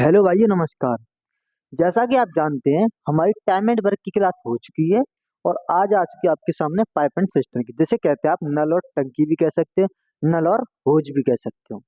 Hello भाइयों, नमस्कार। जैसा कि आप जानते हैं, हमारी टाइम एंड वर्क की क्लास हो चुकी है और आज आ चुकी है आपके सामने पाइप एंड सिस्टम की, जिसे कहते हैं आप नल और टंकी भी कह सकते हैं, नल और होज भी कह सकते हो।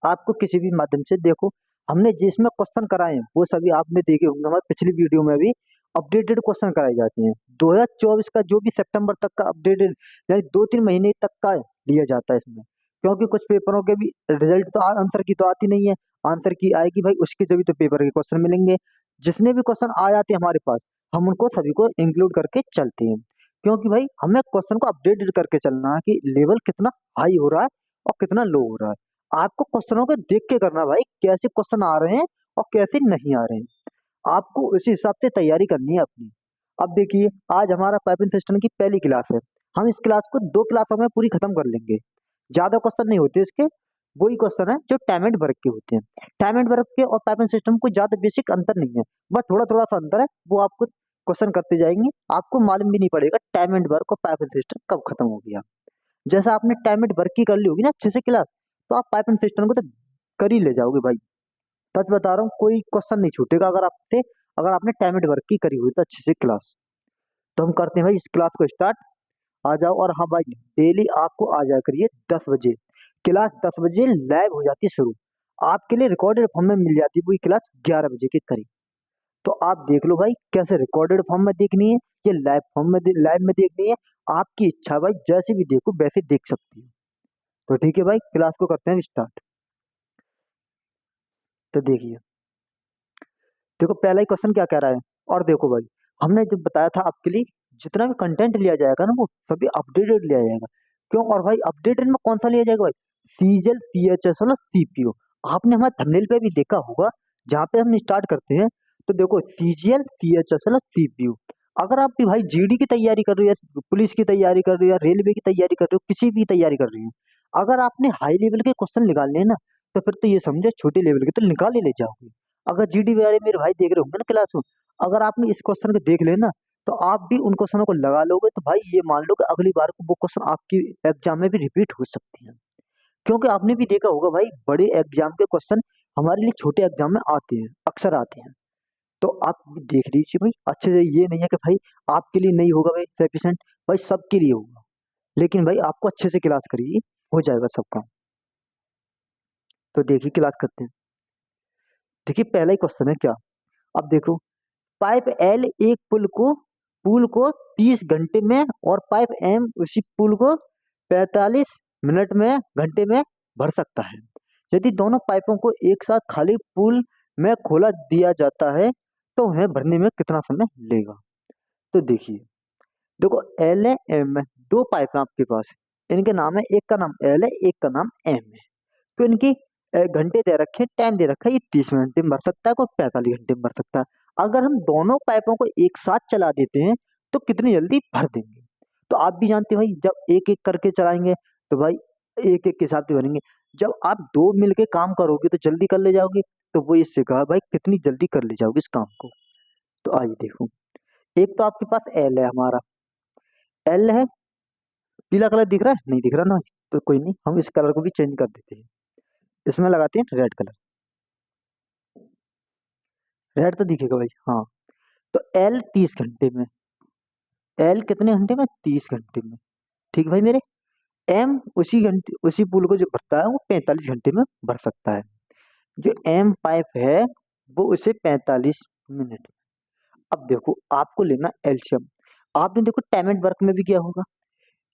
आपको किसी भी माध्यम से देखो, हमने जिसमें क्वेश्चन कराए हैं वो सभी आपने देखे होंगे। हमारी पिछली वीडियो में भी अपडेटेड क्वेश्चन कराए जाते हैं। 2024 का जो भी सितंबर तक का अपडेटेड, यानी 2-3 महीने तक का लिया जाता है इसमें, क्योंकि कुछ पेपरों के भी रिजल्ट तो आंसर की तो आती नहीं है। आंसर की आएगी भाई, उसके जभी तो पेपर के क्वेश्चन मिलेंगे। जितने भी क्वेश्चन आ जाते हैं हमारे पास, हम उनको सभी को इंक्लूड करके चलते हैं, क्योंकि भाई हमें क्वेश्चन को अपडेटेड करके चलना है कि लेवल कितना हाई हो रहा है और कितना लो हो रहा है। आपको क्वेश्चनों को देख के करना भाई, कैसे क्वेश्चन आ रहे हैं और कैसे नहीं आ रहे हैं। आपको उसी हिसाब से तैयारी करनी है अपनी। अब देखिए, आज हमारा पाइपिंग सिस्टम की पहली क्लास है। हम इस क्लास को 2 क्लासों में पूरी खत्म कर लेंगे। ज्यादा क्वेश्चन नहीं होते इसके, वही क्वेश्चन है जो टाइम एंड वर्क के होते हैं। टाइम एंड वर्क के और पाइपिंग सिस्टम को ज्यादा बेसिक अंतर नहीं है, बस थोड़ा थोड़ा सा अंतर है। वो आपको क्वेश्चन करते जाएंगे, आपको मालूम भी नहीं पड़ेगा टाइम एंड वर्क और पाइपिंग सिस्टम कब खत्म हो गया। जैसा आपने टाइम एंड वर्क की कर ली होगी ना अच्छे से क्लास, तो आप पाइपिंग सिस्टम को तो कर ही ले जाओगे भाई। सच बता रहा हूँ, कोई क्वेश्चन नहीं छूटेगा अगर आपने टाइम एंड वर्क की करी हुई तो अच्छे से क्लास। तो हम करते हैं भाई इस क्लास को स्टार्ट। आ जाओ। और हाँ भाई, डेली आपको आ जाया करिए 10 बजे। क्लास 10 बजे लाइव हो जाती है शुरू। आपके लिए रिकॉर्डेड फॉर्म में मिल जाती है पूरी क्लास 11 बजे के करीब। तो आप देख लो भाई, कैसे रिकॉर्डेड फॉर्म में देखनी है, ये लाइव फॉर्म में लाइव में देखनी है। आपकी इच्छा भाई, जैसे भी देखो वैसे देख सकती है। तो ठीक है भाई, क्लास को करते हैं स्टार्ट। तो देखिए, देखो पहला ही क्वेश्चन क्या कह रहा है। और देखो भाई, हमने जो बताया था आपके लिए, जितना भी कंटेंट लिया जाएगा ना, वो सभी अपडेटेड लिया जाएगा। क्यों? और भाई अपडेटेड में कौन सा लिया जाएगा भाई? सीजल सीएचएस वाला सीपीयू। आपने हमारे थंबनेल पे भी देखा होगा, जहाँ पे हम स्टार्ट करते हैं। तो देखो, सीजीएल सीएचएस वाला सीपीयू। अगर आप भी भाई जीडी की तैयारी कर रहे हो, या पुलिस की तैयारी कर रहे हो, या रेलवे की तैयारी कर रहे हो, किसी भी तैयारी कर रहे हो, अगर आपने हाई लेवल के क्वेश्चन निकालने हैं ना, तो फिर तो ये समझे छोटे लेवल के तो निकाल ही ले जाओगे। अगर जीडी वाले मेरे भाई देख रहे होंगे ना क्लास में, अगर आपने इस क्वेश्चन को देख लेना, तो आप भी उन क्वेश्चनों को लगा लोगे, तो भाई ये मान लो कि अगली बार को वो क्वेश्चन आपकी एग्जाम में भी रिपीट हो सकती है। क्योंकि आपने भी देखा होगा भाई, बड़े एग्जाम के क्वेश्चन हमारे लिए छोटे एग्जाम में आते हैं, अक्सर आते हैं। तो आप भी देख लीजिए भाई अच्छे से। ये नहीं है कि भाई आपके लिए नहीं होगा भाई सफिशिएंट, भाई सबके लिए होगा। लेकिन भाई आपको अच्छे से क्लास करिए, हो जाएगा सबका। तो देखिए क्लास करते हैं। देखिए पहला ही क्वेश्चन है क्या। अब देखो, पाइप एल एक पुल को 30 घंटे में, और पाइप एम उसी पुल को 45 मिनट में घंटे में भर सकता है। यदि दोनों पाइपों को एक साथ खाली पुल में खोला दिया जाता है, तो उन्हें भरने में कितना समय लेगा। तो देखिए, देखो एल है एम है, दो पाइप है आपके पास। इनके नाम है, एक का नाम एल है, एक का नाम एम है। तो इनकी घंटे दे रखे हैं, टाइम दे रखा है। ये 30 घंटे में भर सकता है, कोई 45 घंटे में भर सकता है। अगर हम दोनों पाइपों को एक साथ चला देते हैं, तो कितनी जल्दी भर देंगे। तो आप भी जानते हैं भाई, जब एक एक करके चलाएंगे, तो भाई एक एक के हिसाब से भरेंगे। जब आप दो मिलके काम करोगे तो जल्दी कर ले जाओगे। तो वो इससे कहा भाई, कितनी जल्दी कर ले जाओगे इस काम को। तो आइए देखो, एक तो आपके पास एल है हमारा। एल है, पीला कलर दिख रहा है? नहीं दिख रहा ना? तो कोई नहीं, हम इस कलर को भी चेंज कर देते हैं। इसमें लगाते हैं रेड कलर। रेड तो दिखेगा भाई, हाँ। तो एल 30 घंटे में। एल कितने घंटे में? 30 घंटे में। ठीक भाई मेरे। एम उसी घंटे, उसी पुल को जो भरता है, वो 45 घंटे में भर सकता है। जो एम पाइप है, वो उसे 45 मिनट। अब देखो, आपको लेना एलसीएम। आपने देखो टाइम एंड वर्क में भी किया होगा।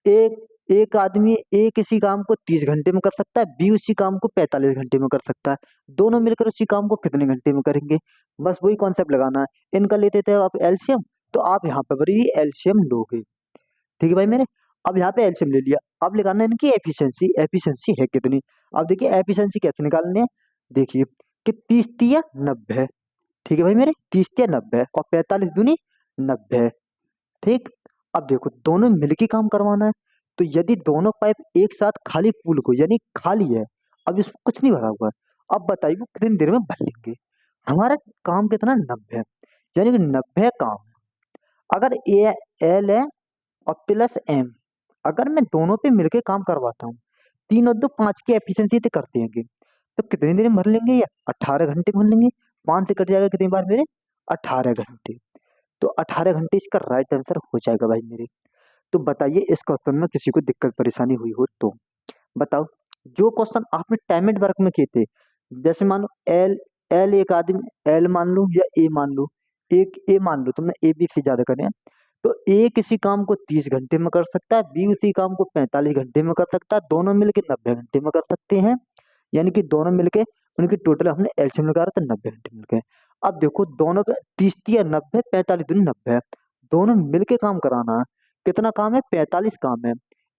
एक एक आदमी एक इसी काम को 30 घंटे में कर सकता है, बी उसी काम को 45 घंटे में कर सकता है। दोनों मिलकर उसी काम को कितने घंटे में करेंगे। बस वही कॉन्सेप्ट लगाना है। इनका लेते थे आप एलसीएम, तो आप यहाँ पे बड़ी एलसीएम लोगे। ठीक है भाई मेरे। अब यहाँ पे एलसीएम ले लिया, अब निकालना है इनकी एफिशिएंसी। एफिशिएंसी है कितनी। अब देखिए एफिशिएंसी कैसे निकालने हैं। देखिए कि 30 या 90। ठीक है भाई मेरे, 30 या 90 और 45 दूनी 90। ठीक। अब देखो, दोनों मिलके काम करवाना है। तो यदि दोनों पाइप एक साथ खाली पुल को, यानी खाली है, अब इसमें कुछ नहीं भरा हुआ है, अब बताइए वो कितनी देर में भर लेंगे। हमारा काम कितना? 90। यानी कि 90 काम। अगर ए एल है और प्लस एम, अगर मैं दोनों पे मिलके काम करवाता हूँ, 3 और 2 5 की एफिशिएंसी तो करते हैं। तो कितनी देर में भर लेंगे? या 18 घंटे भर लेंगे। 5 से कट जाएगा कितनी बार मेरे, 18 घंटे। तो 18 घंटे इसका राइट आंसर हो जाएगा भाई मेरे। तो बताइए इस क्वेश्चन में किसी को दिक्कत परेशानी हुई हो तो बताओ। जो क्वेश्चन आपने टाइम एंड वर्क में किए थे, जैसे मान लो एल, एल एक आदमी एल मान लो या ए मान लो, एक ए मान लो, तुमने ए बी से ज्यादा करे हैं, तो ए किसी काम को 30 घंटे में कर सकता है, बी उसी काम को 45 घंटे में कर सकता है, दोनों मिलके 90 घंटे में कर सकते हैं। यानी कि दोनों मिलके उनकी टोटल हमने एलसीएम निकाला तो 90 घंटे मिल गए। अब देखो दोनों पे 30 या 90, 45 दूनी 90 है, दोनों मिलके काम कराना है। कितना काम है, 45 काम है।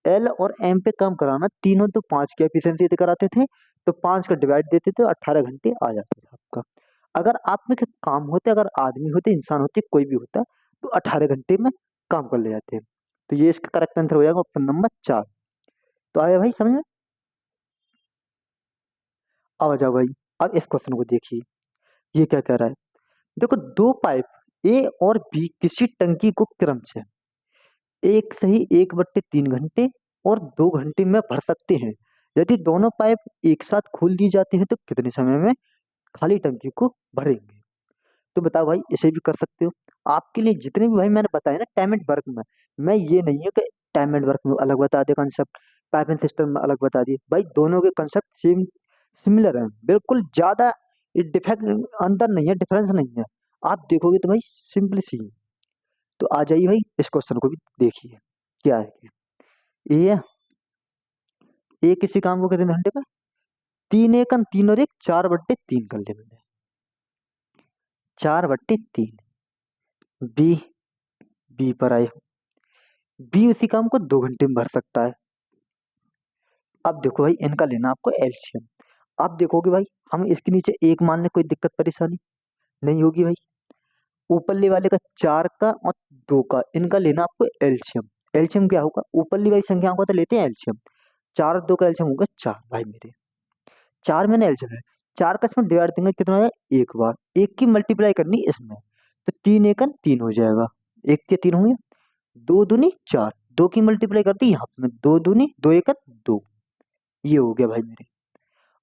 एल और एम पे काम कराना, तीनों तो 5 की एफिशिएंसी से कराते थे, तो 5 का डिवाइड देते थे, 18 घंटे आ जाता था आपका। अगर आप में के काम होते, अगर आदमी होते, इंसान होते, कोई भी होता, तो 18 घंटे में काम कर ले जाते हैं। तो ये इसका करेक्ट आंसर हो जाएगा ऑप्शन नंबर 4। तो आया भाई समझ में। अब आ जाओ भाई, अब इस क्वेश्चन को देखिए, ये क्या कह रहा है। देखो दो पाइप ए और बी किसी टंकी को क्रम से एक सही 1/3 घंटे और 2 घंटे में भर सकते हैं। यदि दोनों पाइप एक साथ खोल दी जाती है तो कितने समय में खाली टंकी को भरेंगे। तो बताओ भाई, इसे भी कर सकते हो। आपके लिए जितने भी भाई मैंने बताया ना टाइम एंड वर्क में, मैं ये नहीं है कि टाइम एंड वर्क में अलग बता दिया कंसेप्ट, पाइप एंड सिस्टम में अलग बता दिए, भाई दोनों के कंसेप्ट सेम सिमिलर है, बिल्कुल ज्यादा डिफेक्ट अंतर नहीं है, डिफरेंस नहीं है। आप देखोगे तो भाई सिंपल सी है। तो आ जाइए भाई, इस क्वेश्चन को भी देखिए क्या है। ये ए किसी काम को कितने घंटे में, 3 1 3 और 1 4/3 कर ले मैंने, 4/3। बी, बी पर आए, बी उसी काम को 2 घंटे में भर सकता है। अब देखो भाई इनका लेना आपको एलसीएम। अब देखोगे भाई, हम इसके नीचे एक मान ले, कोई दिक्कत परेशानी नहीं होगी भाई। ऊपरले वाले का 4 का और 2 का, इनका लेना आपको एलसीएम। एलसीएम क्या होगा, ऊपरली वाली संख्याओं का तो लेते हैं एलसीएम, 4 और 2 का एलसीएम होगा 4 भाई मेरे। 4 मैंने एलसीएम है, 4 का इसमें डिवाइड देंगे कितना है, एक बार, एक की मल्टीप्लाई करनी इसमें, तो 3 1 3 हो जाएगा, एक के 3 होंगे, 2 दूनी 4, 2 की मल्टीप्लाई करती यहाँ पे 2 दूनी 2 1 2, ये हो गया भाई मेरे।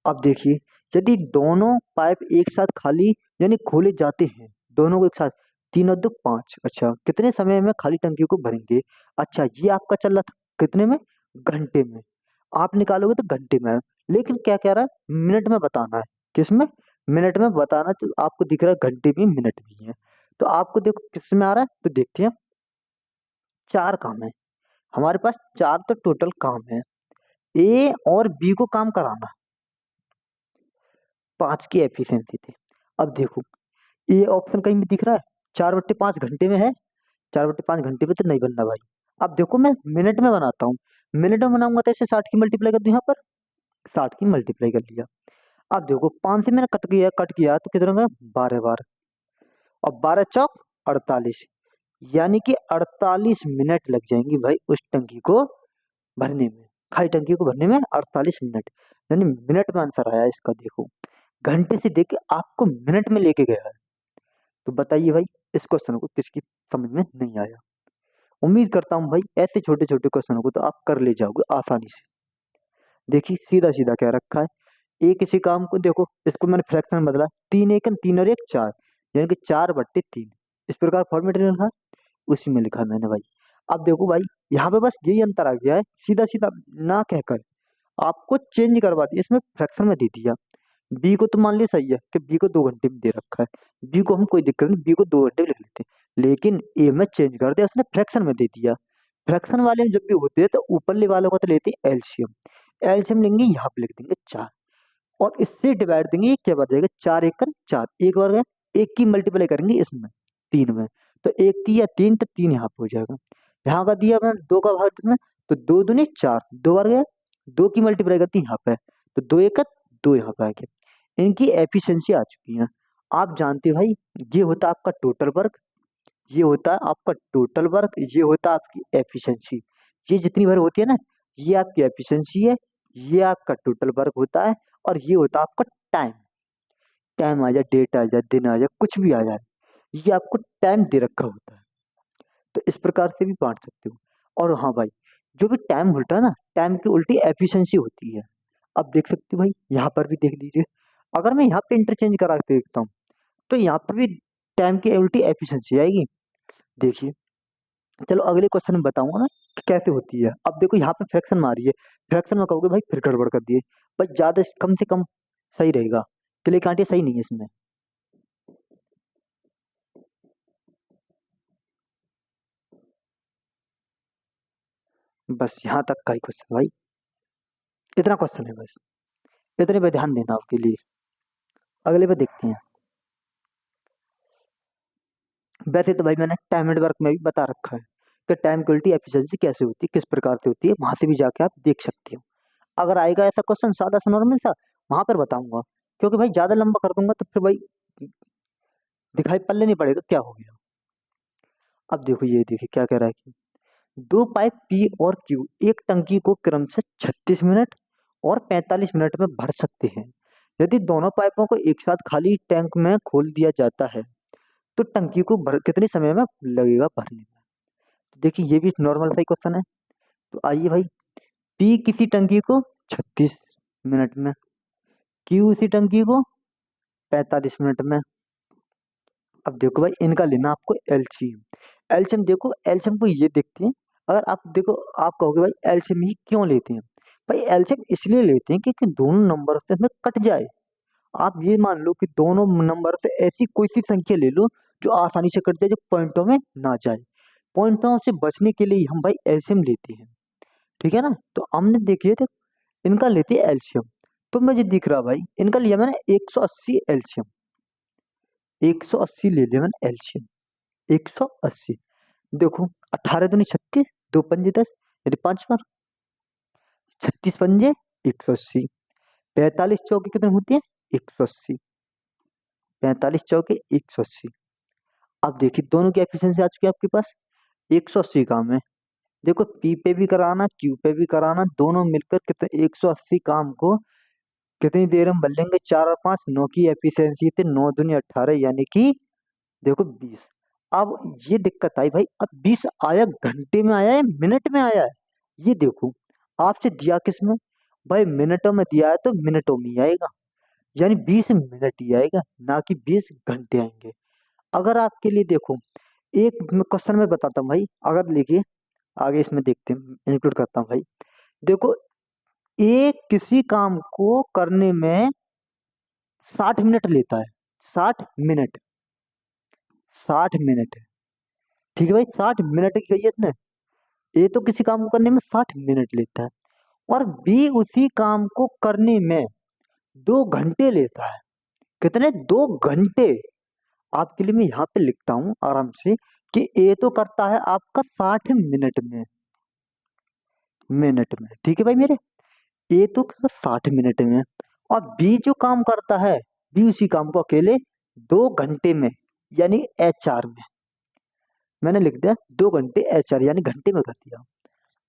अब देखिए, यदि दोनों पाइप एक साथ खाली यानी खोले जाते हैं, दोनों को एक साथ, 3 और 2 5, अच्छा कितने समय में खाली टंकी को भरेंगे। अच्छा ये आपका चल रहा था कितने में, घंटे में, आप निकालोगे तो घंटे में आएगा। लेकिन क्या कह रहा है, मिनट में बताना है, किसमें, मिनट में बताना। तो आपको दिख रहा है घंटे भी मिनट भी है, तो आपको देखो किस में आ रहा है, तो देखते हैं। 4 काम है हमारे पास, 4 तो टोटल काम है, ए और बी को काम कराना, 5 की एफिशिएंसी थे। अब देखो ये ऑप्शन कहीं भी दिख रहा है, 4/5 घंटे में है, 4/5 घंटे में तो नहीं बनना भाई। अब देखो मैं मिनट में बनाता हूँ, मिनट में बनाऊंगा तो इसे 60 की मल्टीप्लाई कर दूं, यहाँ पर 60 की मल्टीप्लाई कर लिया। अब देखो 5 से मैंने कट किया तो कितना होगा, 12 बार, और 12 चौक 48, यानी कि 48 मिनट लग जाएंगी भाई उस टंकी को भरने में, खाली टंकी को भरने में 48 मिनट, यानी मिनट में आंसर आया इसका। देखो घंटे से देख के आपको मिनट में लेके गया है। तो बताइए भाई, इस क्वेश्चन को किसकी समझ में नहीं आया। उम्मीद करता हूँ भाई ऐसे छोटे छोटे क्वेश्चनों को तो आप कर ले जाओगे आसानी से। देखिए सीधा सीधा क्या रखा है, एक इसी काम को देखो, इसको मैंने फ्रैक्शन में बदला, 3 1 3 और 1 4, यानी कि 4/3, इस प्रकार फॉर्मेट में लिखा, उसी में लिखा मैंने भाई। अब देखो भाई यहाँ पे बस यही अंतर आ गया है, सीधा सीधा ना कहकर आपको चेंज करवा दिया, इसमें फ्रैक्शन में दे दिया। बी को तो मान लिया सही है कि बी को 2 घंटे में दे रखा है, बी को हम कोई दिक्कत नहीं, बी को 2 घंटे में लिख लेते हैं, लेकिन ए में चेंज कर दिया, उसने फ्रैक्शन में दे दिया। फ्रैक्शन वाले में जब भी होते हैं तो ऊपरले वालों का तो लेते हैं एलसीएम, एलसीएम लेंगे यहाँ पे लिख देंगे 4, और इससे डिवाइड देंगे, ये क्या बन जाएगा, 4 1 4, एक बार गया, एक की मल्टीप्लाई करेंगे इसमें 3 में, तो 1 3 या 3, तो 3 यहाँ पे हो जाएगा। यहाँ का दिया मैंने 2 का भाग में, तो 2 दूनी 4, 2 बार गया, 2 की मल्टीप्लाई करती है यहाँ पे, तो 2 1 2 यहाँ पे आ गया। इनकी एफिशिएंसी आ चुकी है। आप जानते हो भाई, ये होता है आपका टोटल वर्क, ये होता है आपका टोटल वर्क, ये होता है आपकी एफिशिएंसी। ये जितनी बार होती है ना, ये आपकी एफिशिएंसी है, ये आपका टोटल वर्क होता है, और ये होता है आपका टाइम। टाइम आ जाए, डेट आ जाए, दिन आ जाए, कुछ भी आ जाए, ये आपको टाइम दे रखा होता है। तो इस प्रकार से भी बांट सकते हो। और हाँ भाई, जो भी टाइम होता है ना, टाइम की उल्टी एफिशिएंसी होती है। अब देख सकते हो भाई, यहाँ पर भी देख लीजिए, अगर मैं यहाँ पे इंटरचेंज करा के देखता हूँ, तो यहाँ पर भी टाइम की एबिलिटी एफिशिएंसी आएगी। देखिए, चलो अगले क्वेश्चन में बताऊंगा मैं कि कैसे होती है। अब देखो यहाँ पे फ्रैक्शन मारी है, फ्रैक्शन में कहोगे भाई फिर गड़बड़ कर दिए, भाई ज्यादा कम से कम सही रहेगा, क्ले कांटे सही नहीं है इसमें। बस यहाँ तक का ही क्वेश्चन भाई, इतना क्वेश्चन है बस, इतने पे ध्यान देना आपके लिए। अगले पे देखते हैं। वैसे तो भाई मैंने टाइम एंड वर्क में भी बता रखा है कि टाइम क्वालिटी एफिशिएंसी कैसे होती है, किस प्रकार से होती है, वहां से भी जाके आप देख सकते हो। अगर आएगा ऐसा क्वेश्चन सादा सा नॉर्मल सा, वहां पर बताऊंगा, क्योंकि भाई ज्यादा लंबा कर दूंगा तो फिर भाई दिखाई पल्ले नहीं पड़ेगा क्या हो गया। अब देखो ये देखिए क्या कह रहा है कि दो पाइप पी और क्यू एक टंकी को क्रम से 36 मिनट और 45 मिनट में भर सकते हैं। यदि दोनों पाइपों को एक साथ खाली टैंक में खोल दिया जाता है तो टंकी को भर कितने समय में लगेगा भरने में। तो देखिए ये भी नॉर्मल सा ही क्वेश्चन है। तो आइए भाई, पी किसी टंकी को 36 मिनट में, क्यू उसी टंकी को 45 मिनट में। अब देखो भाई इनका लेना आपको एलसीएम। एलसीएम देखो, एलसीएम को ये देखते हैं। अगर आप देखो, आप कहोगे भाई एलसीएम ही क्यों लेते हैं, भाई एलसीएम इसलिए लेते हैं क्योंकि दोनों नंबर से हमें कट जाए। आप ये मान लो कि दोनों नंबर से ऐसी कोई सी संख्या ले लो जो आसानी से कट जाए, जो पॉइंटों में ना जाए। पॉइंटों से बचने के लिए हम भाई एलसीएम लेते हैं, ठीक है ना। तो हमने देखिए थे, इनका लेते हैं एलसीएम। तो मुझे दिख रहा भाई इनका लिया मैंने 180 एलसीएम, 180 ले लिया मैंने एलसीएम, 180। देखो 18 दूनी 36, दो पंजे 10, यानी 5 बार, 36 पंजे 180, 45 चौके कितने होते हैं 180, 45 चौके 180। अब देखिए दोनों की एफिशिएंसी आ चुकी है आपके पास, 180 काम है। देखो पी पे भी कराना क्यू पे भी कराना, दोनों मिलकर कितने 180 काम को कितनी देर में बन लेंगे, 4 और 5 9 की एफिशिएंसी थे, 9 दूनी 18 यानी कि देखो 20। अब ये दिक्कत आई भाई, अब 20 आया घंटे में आया है मिनट में आया है, ये देखो आपसे दिया किसमें, भाई मिनटों में दिया है तो मिनटों में ही आएगा, यानी 20 मिनट ही आएगा, ना कि 20 घंटे आएंगे। अगर आपके लिए देखो एक क्वेश्चन में बताता हूँ भाई, अगर देखिए आगे इसमें देखते हैं, इंक्लूड करता हूँ भाई। देखो एक किसी काम को करने में 60 मिनट लेता है, 60 मिनट, 60 मिनट, ठीक है भाई 60 मिनट की कही है इसने। ए तो किसी काम को करने में 60 मिनट लेता है, और बी उसी काम को करने में 2 घंटे लेता है। कितने 2 घंटे। आपके लिए मैं यहाँ पे लिखता हूँ आराम से कि ए तो करता है आपका 60 मिनट में, मिनट में, ठीक है भाई मेरे, ए तो 60 मिनट में, और बी जो काम करता है, बी उसी काम को अकेले 2 घंटे में, यानी HR में। मैंने लिख दिया 2 घंटे HR यानी घंटे में कर दिया।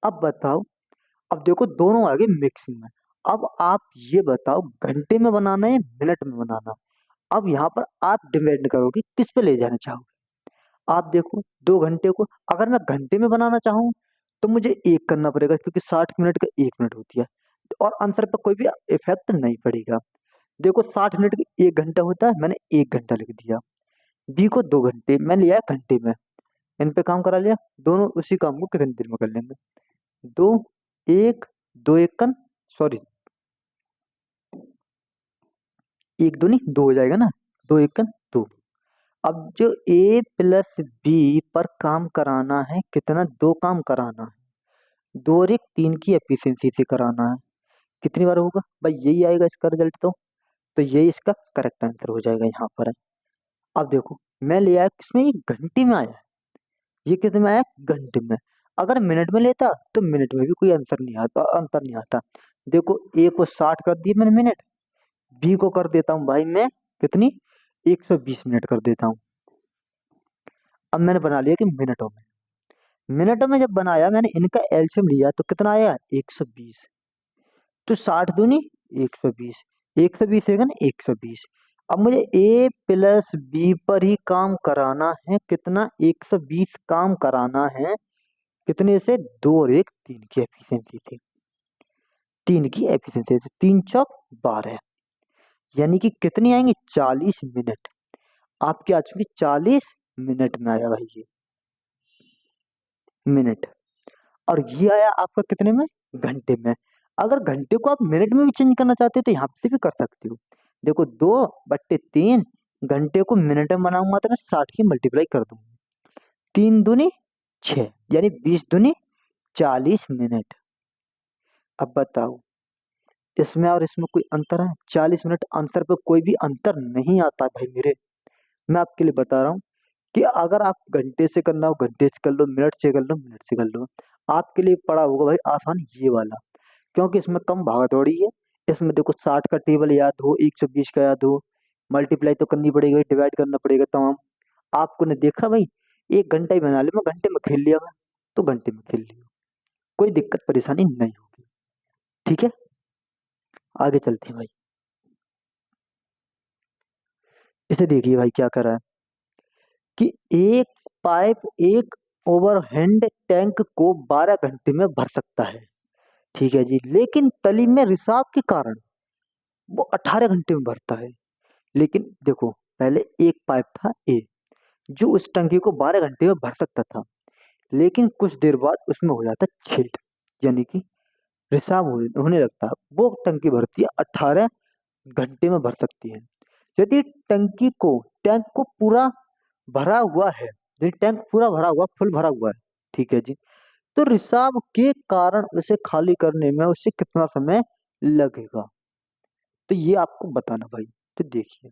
अब बताओ, अब देखो दोनों आ गए मिक्सिंग में। अब आप ये बताओ घंटे में बनाना है मिनट में बनाना। अब यहाँ पर आप डिपेंड करोगे किस पे ले जाना चाहोगे। आप देखो 2 घंटे को अगर मैं घंटे में बनाना चाहूँ तो मुझे एक करना पड़ेगा, क्योंकि 60 मिनट का 1 मिनट होती है, और आंसर पर कोई भी इफेक्ट नहीं पड़ेगा। देखो 60 मिनट का 1 घंटा होता है, मैंने 1 घंटा लिख दिया। बी को 2 घंटे मैंने लिया है घंटे में, इन पे काम करा लिया, दोनों उसी काम को कितनी देर में कर लेंगे। दो एक, दो एक कन, सॉरी एक दो नहीं दो हो जाएगा ना, दो एक कन दो। अब जो ए प्लस बी पर काम कराना है कितना, 2 काम कराना है, 2 और 1 3 की एफिशिएंसी से कराना है, कितनी बार होगा भाई, यही आएगा इसका रिजल्ट। तो यही इसका करेक्ट आंसर हो जाएगा यहाँ पर है। अब देखो मैं ले आया किसमें, ये घंटे में आया है, ये कितने में आया घंटे में। अगर मिनट में लेता तो मिनट में भी कोई आंसर नहीं आता, अंतर नहीं आता। देखो ए को 60 कर दिए मैंने मिनट, बी को कर देता हूँ भाई मैं कितनी 120 मिनट कर देता हूँ। अब मैंने बना लिया कि मिनटों में, मिनटों में जब बनाया मैंने इनका एलसीएम लिया तो कितना आया 120। तो 60 दूनी 120, 120 है ना 120। अब मुझे ए प्लस बी पर ही काम कराना है, कितना 120 काम कराना है, कितने से 2 और 1 3 की एफिशिएंसी से, 3 की एफिशिएंसी से, 3 चौक 12, यानी कि कितनी आएंगी 40 मिनट। आपकी आ चुकी 40 मिनट में आया भाई ये मिनट। और ये आया आपका कितने में, घंटे में। अगर घंटे को आप मिनट में भी चेंज करना चाहते हो तो यहाँ से भी कर सकते हो। देखो 2/3, घंटे को मिनट में बनाऊंगा तो मैं 60 की मल्टीप्लाई कर दूंगा, 3 दूनी 6, यानी 20 दूनी 40 मिनट। अब बताओ इसमें और इसमें कोई अंतर है? 40 मिनट अंतर पे कोई भी अंतर नहीं आता भाई मेरे। मैं आपके लिए बता रहा हूँ कि अगर आप घंटे से करना हो घंटे से कर लो, मिनट से कर लो मिनट से कर लो। आपके लिए पड़ा होगा भाई आसान ये वाला, क्योंकि इसमें कम भागा दौड़ी है। इसमें देखो 60 का टेबल याद हो, 120 का याद हो, मल्टीप्लाई तो करनी पड़ेगी, डिवाइड करना पड़ेगा तमाम। आपको ने देखा भाई, 1 घंटा ही बना लिया, मैं घंटे में खेल लिया मैं, तो घंटे में खेल लिया, कोई दिक्कत परेशानी नहीं होगी। ठीक है, आगे चलते हैं भाई। इसे देखिए भाई क्या कर रहा है कि एक पाइप एक ओवरहेड टैंक को 12 घंटे में भर सकता है। ठीक है जी, लेकिन तली में रिसाव के कारण वो 18 घंटे में भरता है। लेकिन देखो पहले एक पाइप था ए, जो उस टंकी को 12 घंटे में भर सकता था, लेकिन कुछ देर बाद उसमें हो जाता छिल्ट, यानी कि रिसाव होने लगता है। वो टंकी भरती है 18 घंटे में भर सकती है। यदि टैंक को पूरा भरा हुआ है, यदि टैंक पूरा भरा हुआ, फुल भरा हुआ है, ठीक है जी, तो रिसाव के कारण उसे खाली करने में उसे कितना समय लगेगा, तो ये आपको बताना भाई। तो देखिए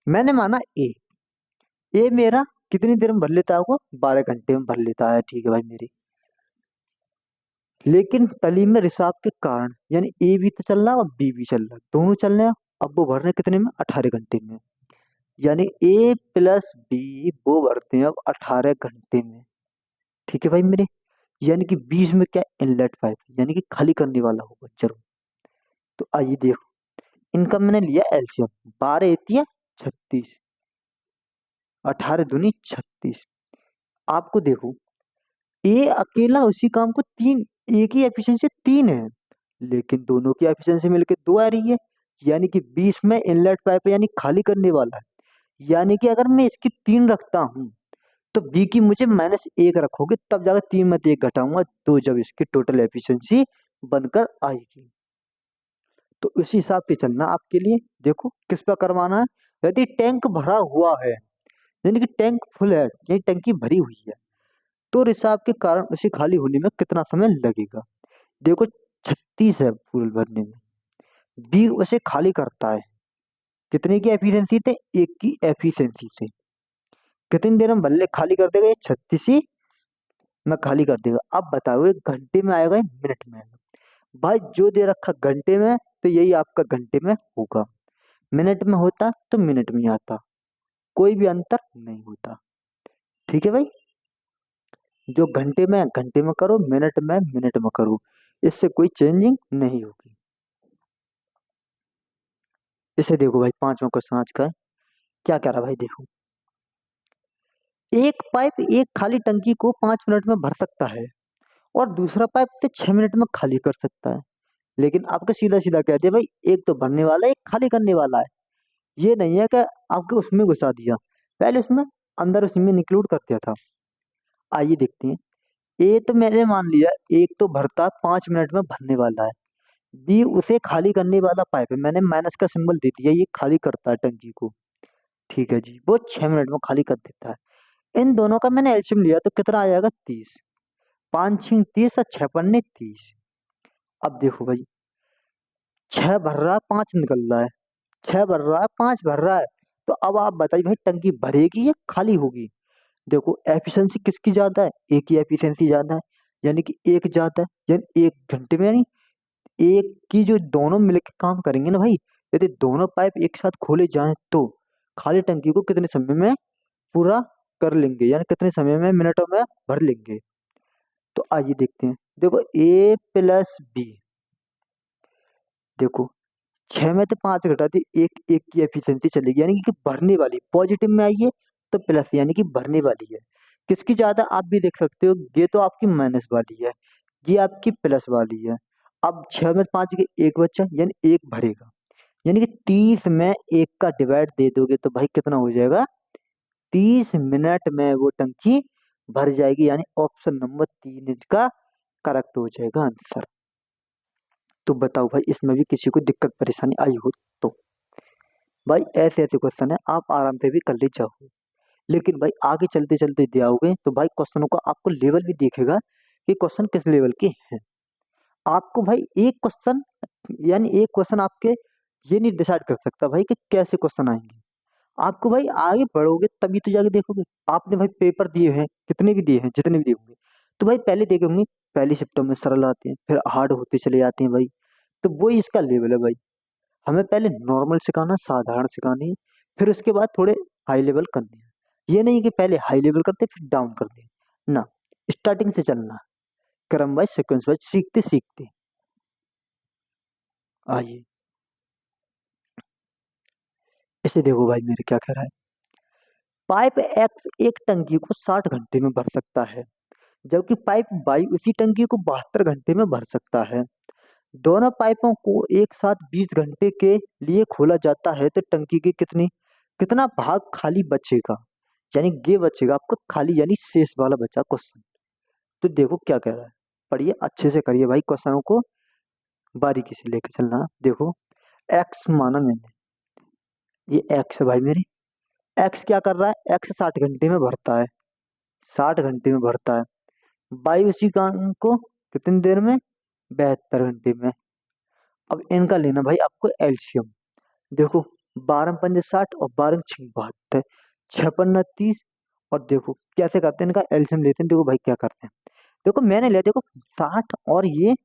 मैंने माना ए मेरा कितनी देर में भर लेता होगा, 12 घंटे में भर लेता है, ठीक है भाई मेरी। लेकिन तली में रिसाव के कारण, यानी ए भी तो चल रहा है और बी भी चल रहा है, दोनों चल रहे हैं। अब वो भर रहे हैं कितने में, 18 घंटे में, यानी ए प्लस बी वो भरते हैं अब 18 घंटे में। ठीक है भाई मेरे, यानी कि बीच में क्या, इनलेट पाइप, यानी कि खाली करने वाला होगा जरूर। तो आइए देखो, इनका मैंने लिया एलसीएम, 12 एतिया 36, 18 दूनी 36। आपको देखो ए अकेला उसी काम को तीन, एक ही एफिशिएंसी 3 है, लेकिन दोनों की एफिशिएंसी मिलकर 2 आ रही है, यानी कि बीच में इनलेट पाइप यानी खाली करने वाला है। यानी कि अगर मैं इसकी 3 रखता हूं तो बी की मुझे -1 रखोगे, तब जाकर 3 में 1 घटाऊंगा 2, जब इसकी टोटल एफिशिएंसी बनकर आएगी। तो उसी हिसाब से चलना आपके लिए। देखो किस पर करवाना है, यदि टैंक भरा हुआ है, यानी कि टैंक फुल है, यानी टंकी भरी हुई है, तो रिसाव के कारण उसे खाली होने में कितना समय लगेगा। देखो 36 है फुल भरने में, बी उसे खाली करता है कितने की एफिशिएंसी थे, 1 की एफिशिएंसी से, कितनी देर में भले खाली कर देगा, ये 36 ही में खाली कर देगा। अब बताओ 1 घंटे में आएगा या मिनट में आएगा? भाई जो दे रखा घंटे में, तो यही आपका घंटे में होगा। मिनट में होता तो मिनट में आता, कोई भी अंतर नहीं होता। ठीक है भाई, जो घंटे में करो, मिनट में मिनट में करो, इससे कोई चेंजिंग नहीं होगी। इसे देखो भाई, 5वां क्वेश्चन आज का है, क्या कह रहा भाई देखो, एक पाइप एक खाली टंकी को 5 मिनट में भर सकता है और दूसरा पाइप से 6 मिनट में खाली कर सकता है। लेकिन आपके सीधा सीधा कहते हैं भाई, एक तो भरने वाला है एक खाली करने वाला है। ये नहीं है कि आपके उसमें घुसा दिया, पहले उसमें अंदर उसमें इंक्लूड कर दिया था। आइए देखते हैं। ए तो मैंने मान लिया, एक तो भरता 5 मिनट में भरने वाला है, बी उसे खाली करने वाला पाइप है, मैंने माइनस का सिंबल दे दिया, ये खाली करता है टंकी को। ठीक है जी, वो 6 मिनट में खाली कर देता है। इन दोनों का मैंने एलसीएम लिया तो कितना आ जाएगा, 30, 5 6 30 और 6 पन्ने 30। अब देखो भाई, 6 भर रहा है 5 निकल रहा है, 6 भर रहा है 5 भर रहा है, तो अब आप बताइए भाई टंकी भरेगी या खाली होगी? देखो एफिशिएंसी किसकी ज्यादा है, एक की एफिशिएंसी ज्यादा है, यानी कि एक ज्यादा है, यानी 1 घंटे में, यानी एक की जो दोनों मिलकर काम करेंगे ना भाई, यदि दोनों पाइप एक साथ खोले जाएं तो खाली टंकी को कितने समय में पूरा कर लेंगे, यानी कितने समय में, मिनटों में भर लेंगे। तो आइए देखते हैं। देखो ए प्लस बी, देखो 6 में तो 5 घटा दी, एक एक की एफिशिएंसी चलेगी, यानी कि भरने वाली पॉजिटिव में आई है तो प्लस, यानी कि भरने वाली है। किसकी ज्यादा आप भी देख सकते हो, ये तो आपकी माइनस वाली है, ये आपकी प्लस वाली है। अब 6 में 5 के एक बच्चा, यानी एक भरेगा, यानी कि 30 में एक का डिवाइड दे दोगे तो भाई कितना हो जाएगा, 30 मिनट में वो टंकी भर जाएगी, यानी ऑप्शन नंबर 3 इसका करेक्ट हो जाएगा आंसर। तो बताओ भाई, इसमें भी किसी को दिक्कत परेशानी आई हो तो भाई ऐसे ऐसे क्वेश्चन है, आप आराम से भी कर ले जाओ। लेकिन भाई आगे चलते चलते जाओगे तो भाई क्वेश्चनों का आपको लेवल भी दिखेगा कि क्वेश्चन किस लेवल के हैं। आपको भाई एक क्वेश्चन, यानी एक क्वेश्चन आपके ये नहीं डिसाइड कर सकता भाई कि कैसे क्वेश्चन आएंगे। आपको भाई आगे बढ़ोगे तभी तो जाके देखोगे। आपने भाई पेपर दिए हैं, कितने भी दिए हैं, जितने भी दिए होंगे, तो भाई पहले देखे होंगे पहली शिफ्टों में सरल आते हैं, फिर हार्ड होते चले जाते हैं भाई। तो वही इसका लेवल है भाई। हमें पहले नॉर्मल सिखाना, साधारण सिखानी है, फिर उसके बाद थोड़े हाई लेवल करने हैं। ये नहीं कि पहले हाई लेवल करते फिर डाउन करते ना, स्टार्टिंग से चलना, क्रम वाइज सीक्वेंस वाइज सीखते सीखते। आइए इसे देखो भाई, मेरे क्या कह रहा है। पाइप एक्स एक टंकी को 60 घंटे में भर सकता है, जबकि पाइप वाई उसी टंकी को 72 घंटे में भर सकता है। दोनों पाइपों को एक साथ 20 घंटे के लिए खोला जाता है तो टंकी की कितना भाग खाली बचेगा, यानी ये बचेगा आपको खाली, यानी शेष वाला बचा क्वेश्चन। तो देखो क्या कह रहा है, पढ़िए अच्छे से करिए भाई, क्वेश्चनों को बारीकी से लेकर चलना। देखो एक्स माना मैंने, ये एक्स है भाई मेरी। एक्स क्या कर रहा है, एक्स 60 घंटे में भरता है, 60 घंटे में भरता है। वाई उसी काम को कितनी देर में, 72 घंटे में। अब इनका लेना भाई आपको एलसीएम। देखो 12 पंजे 60 और 12 6 72, 6 पन्ना 30। और देखो कैसे करते हैं, इनका एलसीएम लेते हैं। देखो भाई क्या करते हैं, देखो मैंने लिया, देखो 60 और ये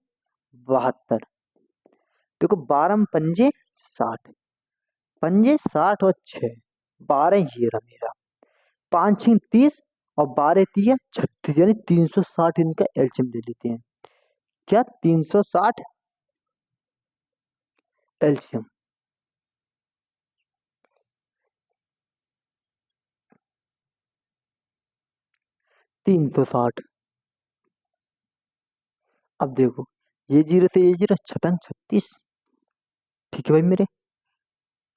72। देखो 12 पंजे 60, पंजे 60 और 6, 12 ये रहा मेरा, 5 6 30 और 12 3 36, यानी 360 इनका एलसीएम ले लेते हैं। क्या 360 एलसीएम, 360। अब देखो ये जीरो से ये जीरो, 6 6 36, ठीक है भाई मेरे।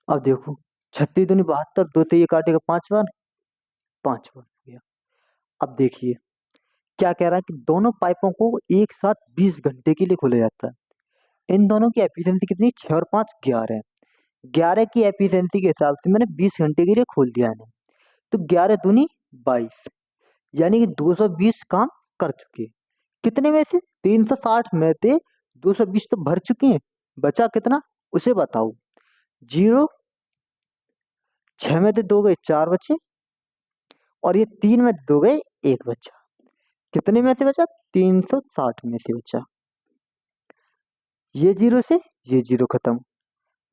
अब देखो 36 दूनी 72, 2 से ये काटेगा 5 बार, 5 बार हो गया। अब देखिए क्या कह रहा है कि दोनों पाइपों को एक साथ 20 घंटे के लिए खोला जाता है। इन दोनों की एफिशिएंसी कितनी, 6 और 5 11 है। 11 की एफिशिएंसी के हिसाब से मैंने 20 घंटे के लिए खोल दिया है। तो 11 दूनी 22, यानी कि 220 काम कर चुके हैं। कितने में से, 360 में से 220 तो भर चुके हैं, बचा कितना उसे बताओ। जीरो, 6 में से 2 गए 4 बचे, और ये 3 में 2 गए 1 बचा। कितने में से बचा, 360 में से बचा। ये जीरो से ये जीरो खत्म,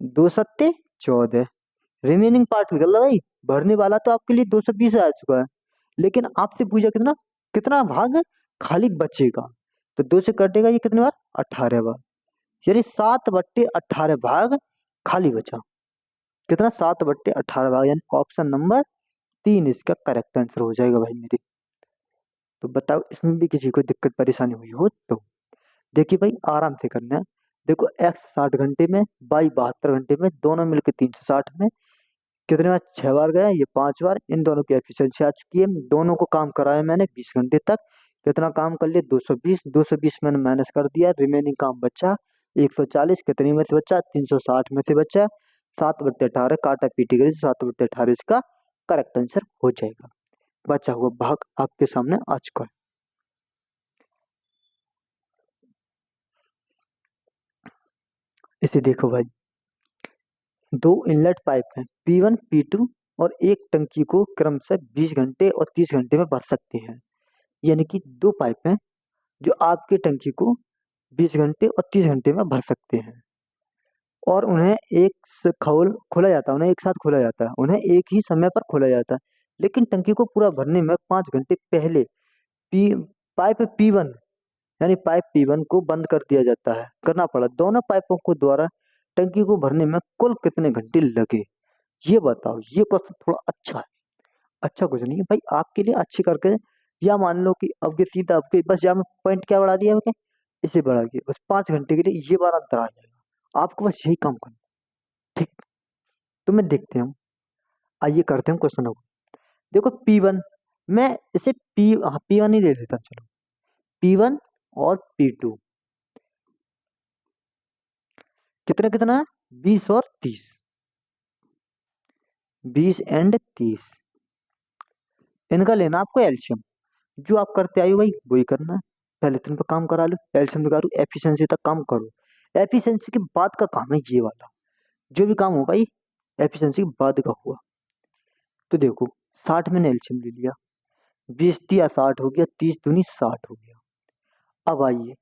2 सत्ते 14, रिमेनिंग पार्ट निकल रहा भाई। भरने वाला तो आपके लिए 220 आ चुका है, लेकिन आपसे पूछा कितना, कितना भाग खाली बचेगा। तो 2 से कटेगा ये कितने बार, 18 बार, यानी 7/18 भाग खाली बचा। कितना, 7/18 भाग, यानी ऑप्शन नंबर 3 इसका करेक्ट आंसर हो जाएगा भाई मेरे। तो बताओ इसमें भी किसी को दिक्कत परेशानी हुई हो तो देखिए भाई आराम से करना है। देखो एक्स 60 घंटे में, वाई 72 घंटे में, दोनों मिलकर 360 में कितने बार, 6 बार गया, ये 5 बार। इन दोनों की एफिशिएंसी आ चुकी है, दोनों को काम कराया मैंने 20 घंटे तक। कितना काम कर लिया, 220, 220 मैंने माइनस कर दिया, रिमेनिंग काम बचा 140। कितने में से बचा, 360 में से बचा। 7/18 काटा पीटी करी, 7/18 इसका करेक्ट आंसर हो जाएगा। बचा हुआ भाग आपके सामने आ चुका है। इसे देखो भाई, दो इनलेट पाइप हैं P1 P2, और एक टंकी को क्रमशः 20 घंटे और 30 घंटे में भर सकते हैं। यानी कि दो पाइप हैं जो आपके टंकी को 20 घंटे और 30 घंटे में भर सकते हैं, और उन्हें खोला जाता है, उन्हें एक साथ खोला जाता है, उन्हें एक ही समय पर खोला जाता है। लेकिन टंकी को पूरा भरने में 5 घंटे पहले पी पाइप P1, यानी पाइप P1 को बंद कर दिया जाता है, करना पड़ा। दोनों पाइपों को द्वारा टंकी को भरने में कुल कितने घंटे लगे, ये बताओ। ये क्वेश्चन थोड़ा अच्छा है, अच्छा कुछ नहीं है भाई आपके लिए, अच्छे करके। या मान लो कि अब ये सीधा आपके बस, यहाँ पॉइंट क्या बढ़ा दिया है, इसे बढ़ा दिया, बस 5 घंटे के लिए ये बार अंतर आ जाएगा। आपको बस यही काम करना, ठीक। तो मैं देखते हूँ, आइए करते हैं क्वेश्चन को। देखो P1, मैं इसे P1 ही ले लेता हूं, चलो P1 और P2 कितना कितना है, 20 और 30, 20 एंड 30, इनका लेना आपको एल्शियम। जो आप करते आए हो भाई वही करना है, पहले तुम पे काम करा लो, एल्शियम निकालो, एफिशिएंसी तक काम करो। एफिशिएंसी के बाद का काम है ये वाला, जो भी काम होगा ये एफिशिएंसी के बाद का हुआ। तो देखो 60 मैंने एल्शियम ले लिया, 20 दिया 60 हो गया, 30 दूनी 60 हो गया। अब आइए,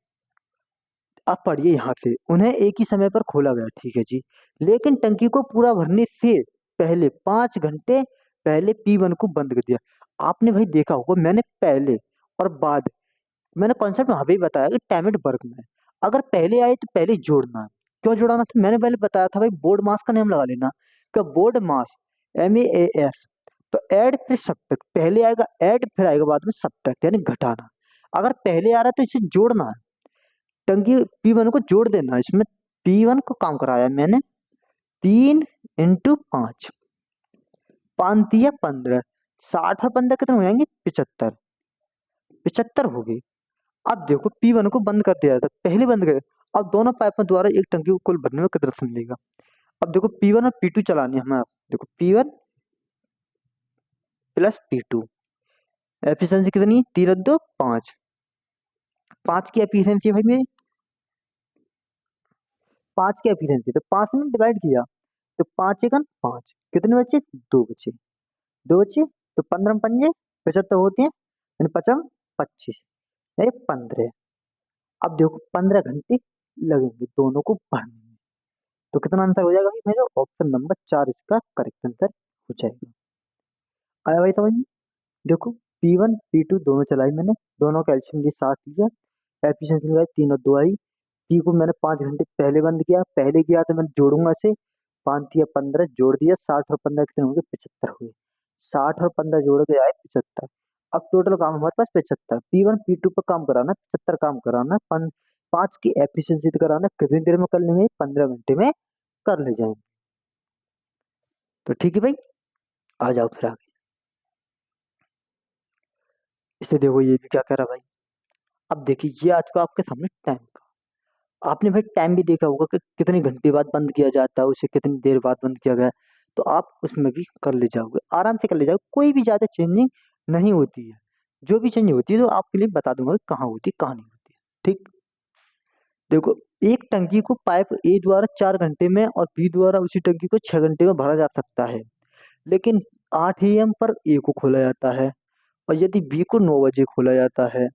आप पढ़िए यहाँ से, उन्हें एक ही समय पर खोला गया, ठीक है जी, लेकिन टंकी को पूरा भरने से पहले 5 घंटे पहले P1 को बंद कर दिया। आपने भाई देखा होगा, मैंने पहले और बाद, मैंने कॉन्सेप्ट वहां पे ही बताया कि टाइम एट वर्क में अगर पहले आए तो पहले जोड़ना है। क्यों जोड़ना था, मैंने पहले बताया था भाई, बोर्ड मास का नेम लगा लेना, कि बोर्ड मास MAS, तो ऐड फिर सब्ट्रैक्ट, पहले आएगा ऐड, फिर आएगा बाद में सब्ट्रैक्ट यानी घटाना। अगर पहले आ रहा है तो इसे जोड़ना है, टंकी P1 को जोड़ देना है। इसमें P1 को काम कराया मैंने 3 × 5, 5×3 = 15, 60 और 15 कितने हो जाएंगे, 75, 75 हो गए। अब देखो P1 को बंद कर दिया था, पहले बंद कर, अब दोनों पाइपों द्वारा एक टंकी को कुल भरने में कितना समय लगेगा। अब देखो P1 और P2 चलानी है हमें, देखो P1 प्लस P2, एफिशिएंसी कितनी है, 3 और 2 5, 5 की एफिशिएंसी भाई मेरी, 5 की एफिशिएंसी, तो 5 में डिवाइड किया तो 5 × 5 कितने बचे, 2 बचे, 2 बचे, तो 15 पंजे 75 होते हैं, यानी 50 25, यानी 15। अब देखो 15 घंटे लगेंगे दोनों को भरने में, तो कितना आंसर हो जाएगा भाई मेरा, ऑप्शन नंबर 4 इसका करेक्ट आंसर हो जाएगा। आया भाई समझ में। देखो P1 P2 दोनों चलाई मैंने, दोनों का एल्शियम लिए 60 लिया, एफिशिएंसी लगाई 3 और 2 आई। P को मैंने 5 घंटे पहले बंद किया, पहले किया तो मैं जोड़ूंगा इसे, 5×3 = 15, जोड़ दिया, 60 और 15 कितने होंगे, 75 हुए, 60 और 15 जोड़ के आए 75। अब टोटल काम हमारे पास 75, P1 P2 पर काम कराना, 75 काम कराना, 5 की एफिशिएंसी कराना, कितनी देर में कर लेंगे, 15 घंटे में कर ले जाएंगे। तो ठीक है भाई, आ जाओ फिर आगे। इसे देखो ये भी क्या कह रहा भाई, अब देखिए ये आज का आपके सामने टाइम का, आपने भाई टाइम भी देखा होगा कि कितने घंटे बाद बंद किया जाता है, उसे कितनी देर बाद बंद किया गया, तो आप उसमें भी कर ले जाओगे, आराम से कर ले जाओगे, कोई भी ज्यादा चेंजिंग नहीं होती है। जो भी चेंज होती है तो आपके लिए बता दूंगा कि कहाँ होती है कहाँ नहीं होती है, ठीक। देखो एक टंकी को पाइप ए द्वारा 4 घंटे में और बी द्वारा उसी टंकी को 6 घंटे में भरा जा सकता है, लेकिन 8 AM पर ए को खोला जाता है, और यदि बी को 9 बजे खोला जाता है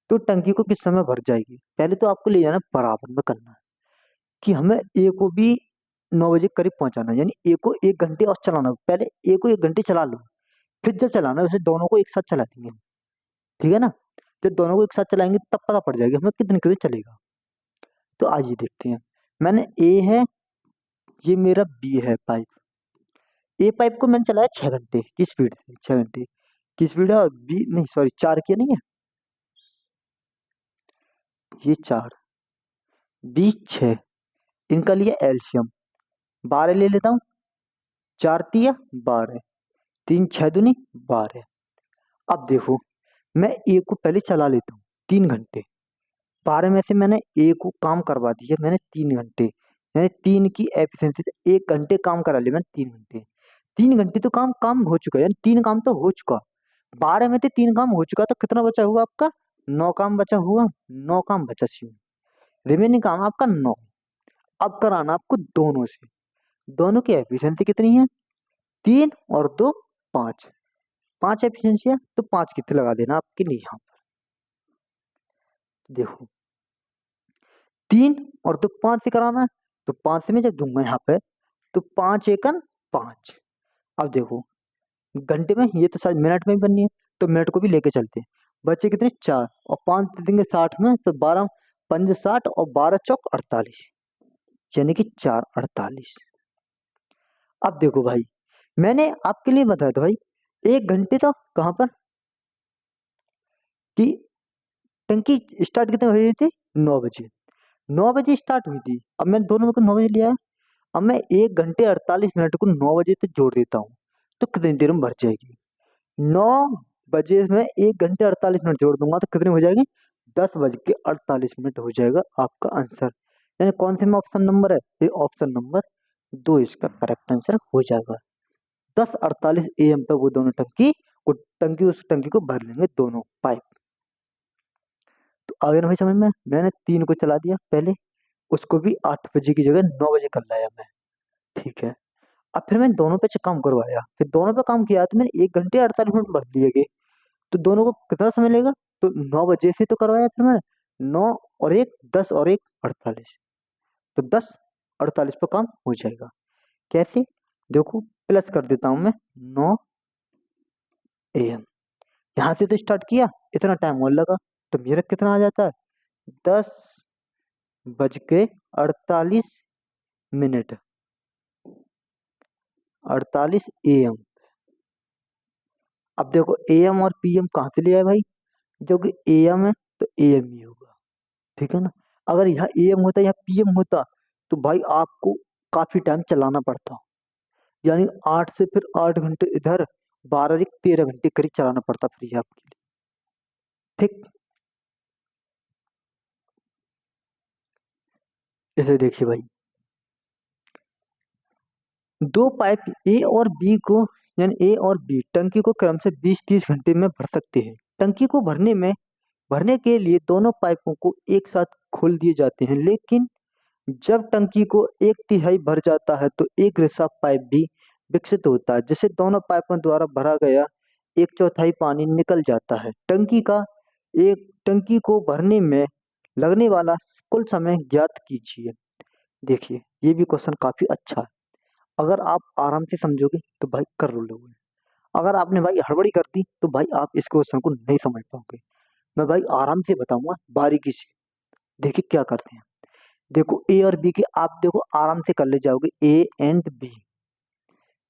तो टंकी को किस समय भर जाएगी। पहले तो आपको ले जाना बराबर में करना है, कि हमें ए को भी 9 बजे करीब पहुंचाना है, यानी ए को 1 घंटे और चलाना, पहले ए को 1 घंटे चला लो, फिर जब चलाना है उसे दोनों को एक साथ चला देंगे, ठीक है ना। जब दोनों को एक साथ चलाएंगे तब पता पड़ जाएगा हमें कितने कितने चलेगा। तो आइए देखते हैं, मैंने ए है, ये मेरा बी है पाइप, ए पाइप को मैंने चलाया 6 घंटे की स्पीड से, 6 घंटे की स्पीड है, और बी नहीं सॉरी 4 की नहीं है, ये 4 बी 6, इनका लिया एल्शियम 12 ले लेता हूँ, 4×3 = 12, 3×6 = 12। अब देखो मैं ए को पहले चला लेता हूँ 3 घंटे, 12 में से मैंने ए को काम करवा दिया मैंने 3 घंटे, यानी 3 की एफिशिएंसी से 1 घंटे काम करा लिया मैंने 3 घंटे, 3 घंटे तो काम काम हो चुका है, यानी 3 काम तो हो चुका, 12 में से 3 काम हो चुका, तो कितना बचा हुआ आपका, 9 काम बचा हुआ, 9 काम बचा सी, रिमेनिंग काम आपका 9। अब कराना आपको दोनों से, दोनों की एफिशिएंसी कितनी है, 3 और 2 5, 5 एफिशिएंसी है तो 5 कितने लगा देना आपके लिए यहाँ पर। देखो 3 और 2 5 से कराना है, तो 5 से मैं जब दूंगा यहाँ पे तो 5×1 = 5। अब देखो घंटे में, ये तो शायद मिनट में ही बननी है, तो मिनट को भी लेके चलते हैं, बच्चे कितने 4, और 5 दे देंगे 60 में, तो 12×5 = 60 और 12×4 = 48, यानी कि 4×48। अब देखो भाई मैंने आपके लिए बताया था भाई 1 घंटे तक कहाँ पर, कि टंकी स्टार्ट कितने बजे हुई थी, 9 बजे, 9 बजे स्टार्ट हुई थी, अब मैंने दोनों को 9 बजे लिया है, अब मैं 1 घंटे 48 मिनट को 9 बजे तक जोड़ देता हूँ, तो कितनी देर में भर जाएगी, 9 बजे में 1 घंटे 48 मिनट जोड़ दूंगा तो कितने हो जाएंगे? 10 बज के 48 मिनट हो जाएगा आपका आंसर। यानी कौन से में ऑप्शन नंबर है? ये ऑप्शन नंबर 2 इसका करेक्ट आंसर हो जाएगा। 10:48 AM पे वो दोनों टंकी उस टंकी को भर लेंगे दोनों पाइप। तो आ गया ना भाई समझ में? मैंने 3 को चला दिया पहले, उसको भी 8 बजे की जगह 9 बजे कर लाया मैं। ठीक है। अब फिर मैंने दोनों पे काम करवाया, फिर दोनों पे काम किया तो मैंने 1 घंटे 48 मिनट भर दिए गए। तो दोनों को कितना समय लेगा? तो 9 बजे से तो करवाया फिर मैं, 9 और 1 10 और 1 48, तो 10:48 पे काम हो जाएगा। कैसे? देखो प्लस कर देता हूं मैं, 9 AM यहाँ से तो स्टार्ट किया, इतना टाइम और लगा, तो मेरा कितना आ जाता है? 10:48 AM। अब देखो AM और PM कहाँ से लिया है भाई? जो कि AM है तो AM ही होगा, ठीक है ना। अगर यहाँ AM होता यहाँ PM होता तो भाई आपको काफी टाइम चलाना पड़ता, यानी 8 से फिर 8 घंटे इधर, 12 13 घंटे करीब चलाना पड़ता फिर ये आपके लिए। ठीक, इसे देखिए भाई, दो पाइप ए और बी को, यानी ए और बी टंकी को क्रम से 20 30 घंटे में भर सकते हैं। टंकी को भरने के लिए दोनों पाइपों को एक साथ खोल दिए जाते हैं, लेकिन जब टंकी को 1/3 भर जाता है तो एक रिसाव पाइप भी विकसित होता है, जिसे दोनों पाइपों द्वारा भरा गया 1/4 पानी निकल जाता है। टंकी को भरने में लगने वाला कुल समय ज्ञात कीजिए। देखिए ये भी क्वेश्चन काफी अच्छा है, अगर आप आराम से समझोगे तो भाई कर लोगे, अगर आपने भाई हड़बड़ी कर दी तो भाई आप इस क्वेश्चन को नहीं समझ पाओगे। मैं भाई आराम से बताऊंगा बारीकी से। देखिए क्या करते हैं, देखो ए और बी की आप देखो आराम से कर ले जाओगे, ए एंड बी।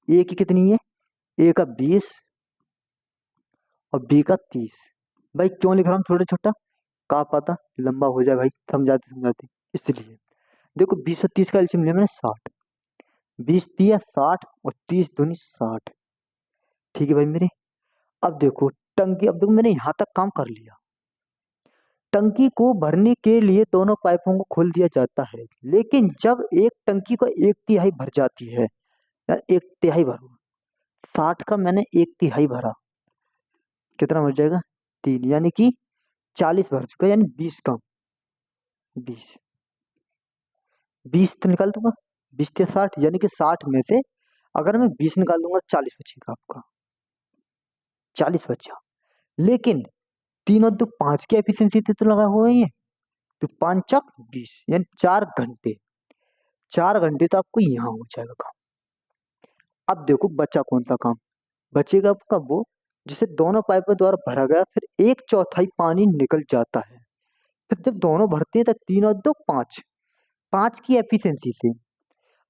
ए की कितनी है? ए का 20 और बी का 30। भाई क्यों लिख रहा हूँ छोटा छोटा, का पता लंबा हो जाए भाई समझाते समझाते, इसलिए। देखो 20 और 30 का एलसीएम लिया मैंने 60, 20 3 60 और 30 दूनी 60। ठीक है भाई मेरे। अब देखो मैंने यहाँ तक काम कर लिया। टंकी को भरने के लिए दोनों पाइपों को खोल दिया जाता है, लेकिन जब एक टंकी को 1/3 भर जाती है, यार 1/3 भरो, 60 का मैंने 1/3 भरा, कितना बच जाएगा? 3, यानी कि 40 भर चुका, यानी 20 कम, 20 20 तो निकाल दूंगा, 20 या 60, यानी कि 60 में से अगर मैं 20 निकाल दूंगा 40 बचेगा आपका, 40 बचा। लेकिन 3 और 2 5 की एफिशिएंसी तो लगा हुआ ही है, तो 5 × 20 यानी 4 घंटे, 4 घंटे तो आपको यहाँ हो जाएगा काम। अब देखो बचा कौन सा काम? बचेगा आपका वो जिसे दोनों पाइपों द्वारा भरा गया फिर 1/4 पानी निकल जाता है। फिर जब दोनों भरते हैं तो 3 और 2 5, 5 की एफिशिएंसी से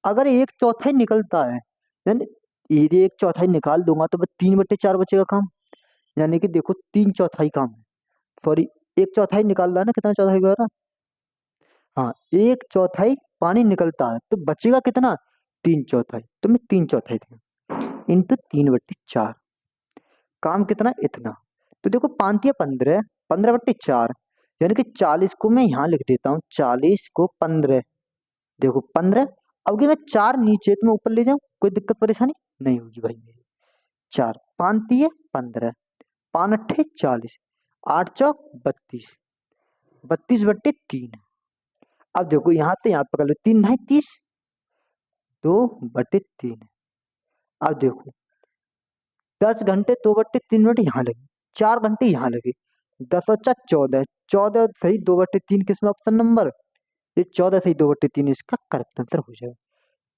अगर 1/4 निकलता है, यानी ये 1/4 निकाल दूंगा तो बस 3/4 बचेगा काम, यानी कि देखो 3/4 काम है, सॉरी 1/4 निकाल रहा है ना, कितना चौथाई का? हाँ 1/4 पानी निकलता है तो बचेगा कितना? 3/4, तो मैं 3/4 दूंगा इंटू 3/4, काम कितना? इतना। तो देखो 5 या 15, 15/4, यानी कि 40 को मैं यहाँ लिख देता हूँ, 40 को 15, देखो 15। अब कि मैं 4 नीचे तो मैं ऊपर ले जाऊँ, कोई दिक्कत परेशानी नहीं होगी भाई मेरी। 4 5 × 3 = 15, 5 × 8 = 40, 8 × 4 = 32, 32/3। अब देखो यहाँ तो यहाँ पकड़ लो, 3 × 2 = 30, 2/3। अब देखो 10 घंटे 2/3 मिनट यहाँ लगे, 4 घंटे यहाँ लगे, 10 और 4 14, 14 सही 2/3 किसमें ऑप्शन नंबर? ये 14 सही 2/3 इसका करेक्ट आंसर हो जाएगा।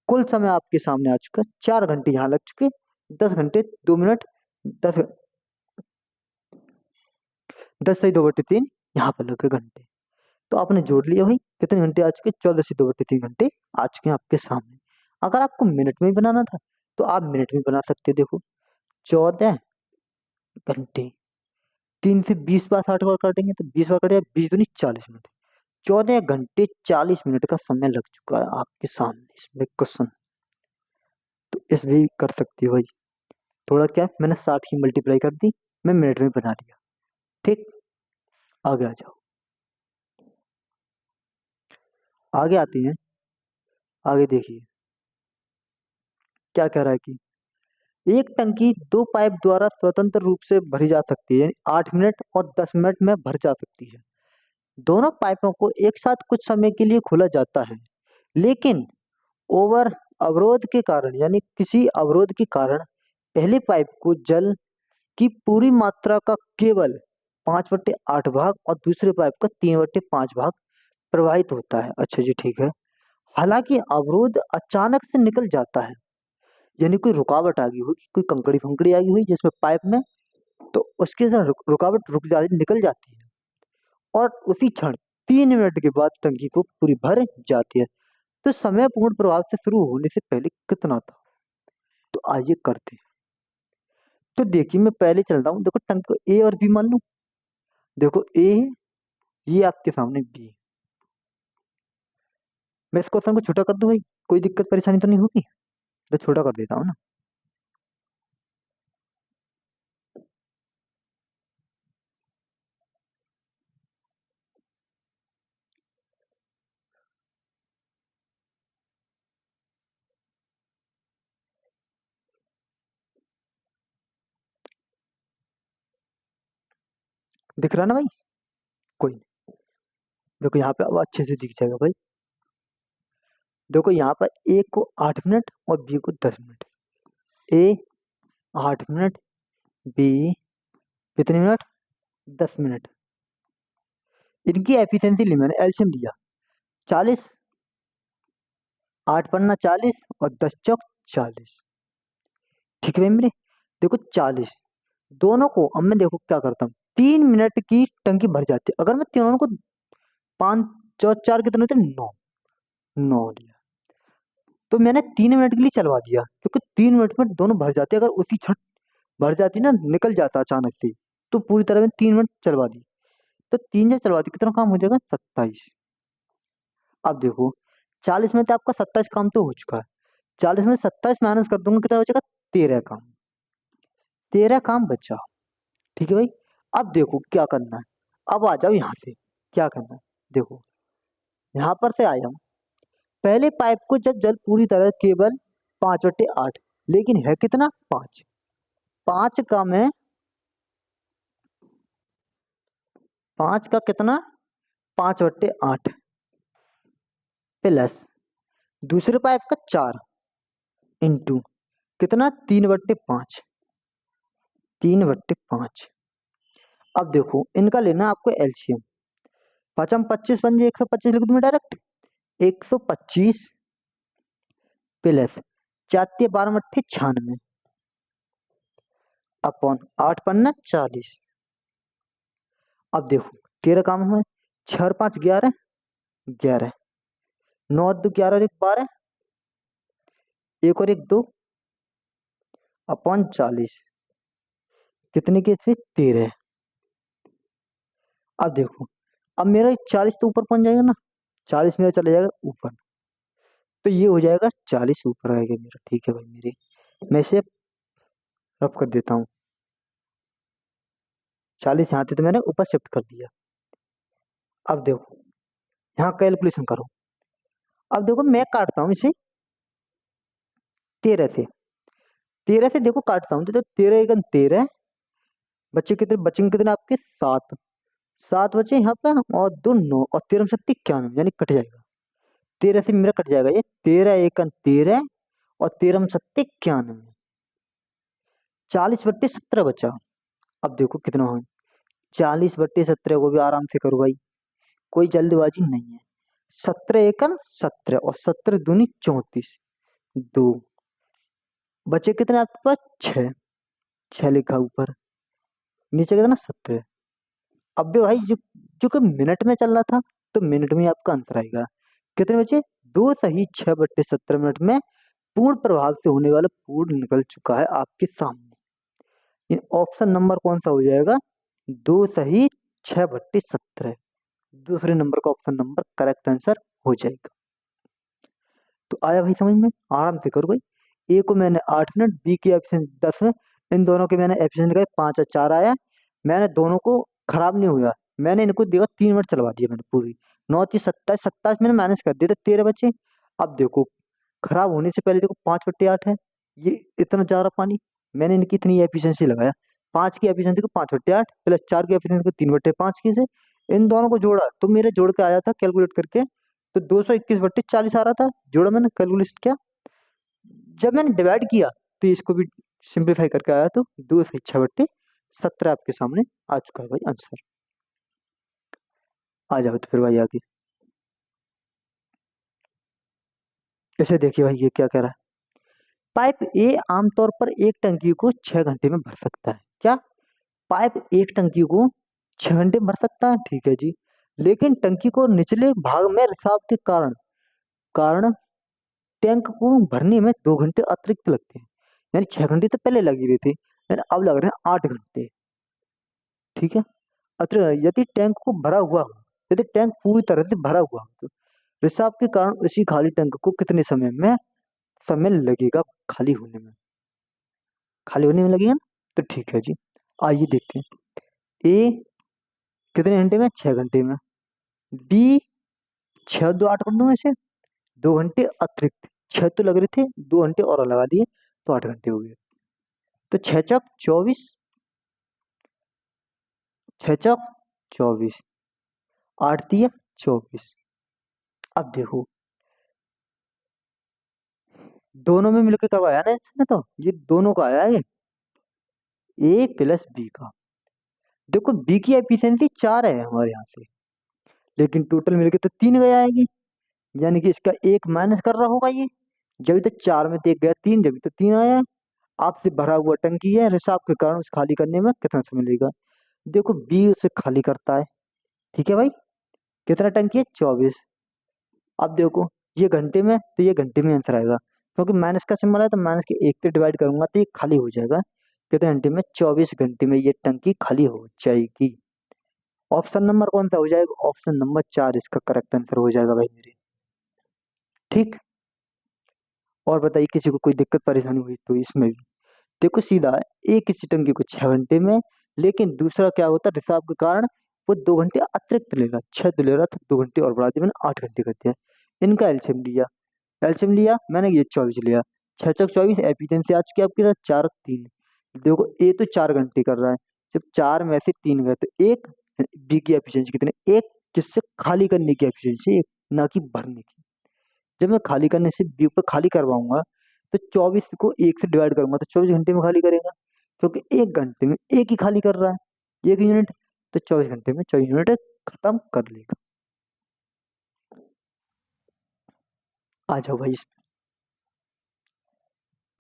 कुल समय आपके सामने आ चुका, 4 घंटे यहाँ लग चुके, 10 घंटे 2 मिनट, 10 10 सही 2/3 यहाँ पर लगे घंटे। तो आपने जोड़ लिया भाई कितने घंटे आ चुके? 14 से 2/3 घंटे आ चुके हैं आपके सामने। अगर आपको मिनट में बनाना था तो आप मिनट में बना सकते, देखो 14 घंटे, 3 से 20 बार 60 बार काटेंगे तो 20 बार कटेगा, 20 दूनी 40 मिनट, 14 घंटे 40 मिनट का समय लग चुका है आपके सामने इसमें क्वेश्चन। तो इस भी कर सकती हो भाई। थोड़ा क्या मैंने 60 की मल्टीप्लाई कर दी, मैं मिनट में बना लिया। ठीक, आगे आ जाओ, आगे आते हैं। आगे देखिए क्या कह रहा है कि एक टंकी दो पाइप द्वारा स्वतंत्र रूप से भरी जा सकती है, 8 मिनट और 10 मिनट में भर जा सकती है। दोनों पाइपों को एक साथ कुछ समय के लिए खोला जाता है, लेकिन ओवर अवरोध के कारण यानी किसी अवरोध के कारण पहले पाइप को जल की पूरी मात्रा का केवल 5/8 भाग और दूसरे पाइप का 3/5 भाग प्रवाहित होता है। अच्छा जी, ठीक है। हालांकि अवरोध अचानक से निकल जाता है, यानी कोई रुकावट आ गई होगी, कोई कंकड़ी फंकड़ी आ गई हुई जिसमें पाइप में, तो उसके साथ रुकावट रुक जाती, निकल जाती है, और उसी क्षण 3 मिनट के बाद टंकी को पूरी भर जाती है। तो समय पूर्ण प्रभाव से शुरू होने से पहले कितना था? तो आइए करते हैं। तो देखिए मैं पहले चल रहा हूँ, देखो टंकी को ए और बी मान लूं। देखो ए, ये आपके सामने बी। मैं इस क्वेश्चन को छोटा कर दूं भाई, कोई दिक्कत परेशानी तो नहीं होगी? तो छोटा कर देता हूँ ना। दिख रहा ना भाई? कोई नहीं। देखो यहाँ पे अब अच्छे से दिख जाएगा भाई। देखो यहाँ पर ए को 8 मिनट और बी को 10 मिनट। ए 8 मिनट, बी कितने मिनट? 10 मिनट। इनकी एफिशिएंसी ली, मैंने एलसीएम लिया 40, 8 पन्ना 40 और 10 चौक 40। ठीक है मेरे, देखो 40, दोनों को अब मैं देखो क्या करता हूँ, 3 मिनट की टंकी भर जाती है। अगर मैं तीनों को 5 और 4 कितने होते हैं? 9, 9 लिया, तो मैंने 3 मिनट के लिए चलवा दिया, क्योंकि 3 मिनट में दोनों भर जाते। अगर उसी क्षण भर जाती ना, निकल जाता अचानक से, तो पूरी तरह में 3 मिनट चलवा दी। तो 3 जब चलवा दी, कितना काम हो जाएगा? 27। अब देखो 40 में तो आपका 27 काम तो हो चुका है, 40 में 27 माइनस कर दूंगा, कितना बचेगा? 13 काम। 13 काम बचा। ठीक है भाई। अब देखो क्या करना है, अब आ जाओ यहाँ से। क्या करना है, देखो यहाँ पर से आया हूँ। पहले पाइप को जब जल पूरी तरह केवल 5/8, लेकिन है कितना? 5। 5 का मैं 5 का कितना? 5/8 प्लस दूसरे पाइप का 4 इंटू कितना? 3/5। 3/5। अब देखो इनका लेना है आपको एलसीएम। 5×25 बन जाए 125, लिख दूं मैं डायरेक्ट। 125 प्लस 4×12 = 96 अपॉन 8 पन्ना 40। अब देखो 13 काम है, 6 और 5 11, 11, 9 और 2 11 और 1 12, 1 और 1 2 अपॉन 40, कितने के इसमें? 13। अब देखो, अब मेरा 40 तो ऊपर पहुंच जाएगा ना, 40 मेरा चला जाएगा ऊपर, तो ये हो जाएगा 40 ऊपर आएगा मेरा। ठीक है भाई मेरे, मैं इसे रब कर देता हूँ। 40 यहाँ थे तो मैंने ऊपर शिफ्ट कर दिया। अब देखो यहाँ कैलकुलेशन करो। अब देखो मैं काटता हूँ इसे 13 से। 13 से देखो काटता हूँ, तो 13 एक 13, बच्चे कितने बचेंगे? कितने आपके? 7। 7 बचे यहाँ पे, और 2 9, और 13 शक्ति 91, यानी कट जाएगा। 13 से मेरा कट जाएगा ये, 13 एक 13 और 13 शक्ति 91, 40/17 बचा। अब देखो कितना हो, 40/17 को भी आराम से करो भाई, कोई जल्दबाजी नहीं है। 17 एकम 17 और 17 दूनी 34, 2 बचे कितने आपके पास? 6। 6 लिखा ऊपर, नीचे कितना? 17। अब भी भाई जो कि मिनट में चल रहा था, तो मिनट में ही आपका आंसर आएगा। कितने बचे? 2 सही 6/17 मिनट में पूर्ण प्रभाव से होने वाला पूर्ण निकल चुका है आपके सामने। ये ऑप्शन नंबर कौन सा हो जाएगा? 2 सही 6/17, दूसरे नंबर का ऑप्शन नंबर करेक्ट आंसर हो जाएगा। तो आया भाई समझ में? आराम से करो भाई। ए को मैंने 8 मिनट, बी की एफिशिएंसी 10 में, इन दोनों के मैंने एफिशिएंसी निकाले, 5 और 4 आया। मैंने दोनों को खराब नहीं हुआ, मैंने इनको देखो 3 मिनट चलवा दिया मैंने पूरी। 9 × 3 = 27, 27 मैंने माइनस कर दिया तो 13 बचे। अब देखो खराब होने से पहले देखो 5/8 है, ये इतना ज्यादा पानी, मैंने इनकी इतनी एफिशिएंसी लगाया। 5 की एफिशिएंसी को 5/8 प्लस 4 की एफिशिएंसी को 3/5 की से इन दोनों को जोड़ा तो मेरे जोड़ के आया था कैलकुलेट करके, तो 221/40 आ रहा था। जोड़ा मैंने कैलकुलेट किया, जब मैंने डिवाइड किया तो इसको भी सिंप्लीफाई करके आया तो 2/6/17 आपके सामने आ चुका है भाई आंसर। आ जाओ तो फिर भाई आगे, इसे देखिए भाई ये क्या कह रहा है। पाइप ए आमतौर पर एक टंकी को 6 घंटे में भर सकता है। क्या? पाइप एक टंकी को 6 घंटे में भर सकता है, ठीक है जी। लेकिन टंकी को निचले भाग में रिसाव के कारण कारण टैंक को भरने में 2 घंटे अतिरिक्त लगते हैं। यानी 6 घंटे तो पहले लगी रही थी, यानी अब लग रहे हैं 8 घंटे, ठीक है। अत्र यदि टैंक को भरा हुआ हो, यदि टैंक पूरी तरह से भरा हुआ हो तो रिसाव के कारण उसी खाली टैंक को कितने समय लगेगा खाली होने में लगेगा ना? तो ठीक है जी, आइए देखते हैं। ए कितने घंटे में? 6 घंटे में। बी 6 × 2 = 8 कर दूंगा इसे, 2 घंटे अतिरिक्त, 6 तो लग रहे थे, 2 घंटे और लगा दिए तो 8 घंटे हो गए। तो 6 × 4 = 24, 6 × 4 = 24, 8 × 3 = 24। अब देखो दोनों में मिलकर करवाया ना इसने, तो ये दोनों का आया है, ए प्लस बी का। देखो बी की एफिशिएंसी 4 है हमारे यहाँ से, लेकिन टोटल मिलके तो 3 गया आएगी, यानी कि इसका एक माइनस कर रहा होगा ये। जब तो 4 में से एक गया 3, जब तो 3 आया। आपसे भरा हुआ टंकी है, रिसाव के कारण उसे खाली करने में कितना समय लगेगा? देखो बी उसे खाली करता है, ठीक है भाई। कितना टंकी है? 24। अब देखो ये घंटे में, तो ये घंटे में आंसर आएगा, क्योंकि माइनस का सिंबल है तो माइनस के 1 से डिवाइड करूंगा तो ये खाली हो जाएगा। कितने घंटे में? 24 घंटे में ये टंकी खाली हो जाएगी। ऑप्शन नंबर कौन सा हो जाएगा? ऑप्शन नंबर 4 इसका करेक्ट आंसर हो जाएगा भाई मेरे, ठीक। और बताइए किसी को कोई दिक्कत परेशानी हुई तो इसमें भी देखो सीधा है, एक किसी टंकी को 6 घंटे में, लेकिन दूसरा क्या होता है रिसाव के कारण वो 2 घंटे अतिरिक्त ले रहा, 6 तो ले रहा था, 2 घंटे और बढ़ा दिया मैंने, 8 घंटे कर दिया। इनका एल्शियम लिया, एल्शियम लिया मैंने, ये 24 लिया, 6 × 24 एफिशिएंसी आ चुकी है आपके साथ 4 × 3। देखो ए तो 4 घंटे कर रहा है, जब 4 में से 3 गए तो एक, बी की एफिशिएंसी कितने? एक, जिससे खाली करने की एफिशिएंसी एक, ना कि भरने की। जब मैं खाली करने से बी को खाली करवाऊंगा तो 24 को 1 से डिवाइड करूंगा तो 24 घंटे में खाली करेगा, क्योंकि 1 घंटे में एक ही खाली कर रहा है, 1 यूनिट, तो 24 घंटे में 24 यूनिट खत्म कर लेगा। आ जाओ भाई इसमें,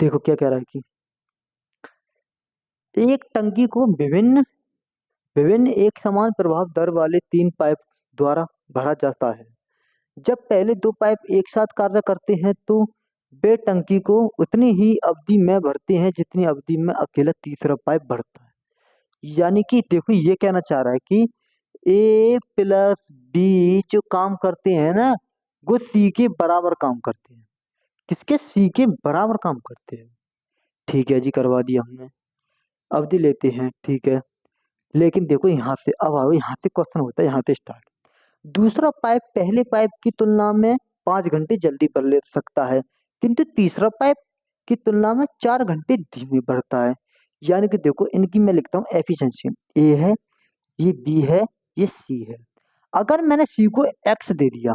देखो क्या कह रहा है कि एक टंकी को विभिन्न विभिन्न एक समान प्रभाव दर वाले 3 पाइप द्वारा भरा जाता है। जब पहले 2 पाइप एक साथ कार्य करते हैं तो वे टंकी को उतनी ही अवधि में भरते हैं जितनी अवधि में अकेला तीसरा पाइप भरता है। यानी कि देखो ये कहना चाह रहा है कि ए प्लस बी जो काम करते हैं ना, वो सी के बराबर काम करते हैं। किसके? सी के बराबर काम करते हैं, ठीक है जी, करवा दिया हमने। अवधि लेते हैं, ठीक है। लेकिन देखो यहाँ से अब आओ, यहाँ से क्वेश्चन होता है, यहाँ से स्टार्ट। दूसरा पाइप पहले पाइप की तुलना में 5 घंटे जल्दी भर ले सकता है, किंतु तीसरा पाइप की तुलना में 4 घंटे धीमे भरता है। यानी कि देखो इनकी मैं लिखता हूँ एफिशिएंसी, ए है, ये बी है, ये सी है। अगर मैंने सी को एक्स दे दिया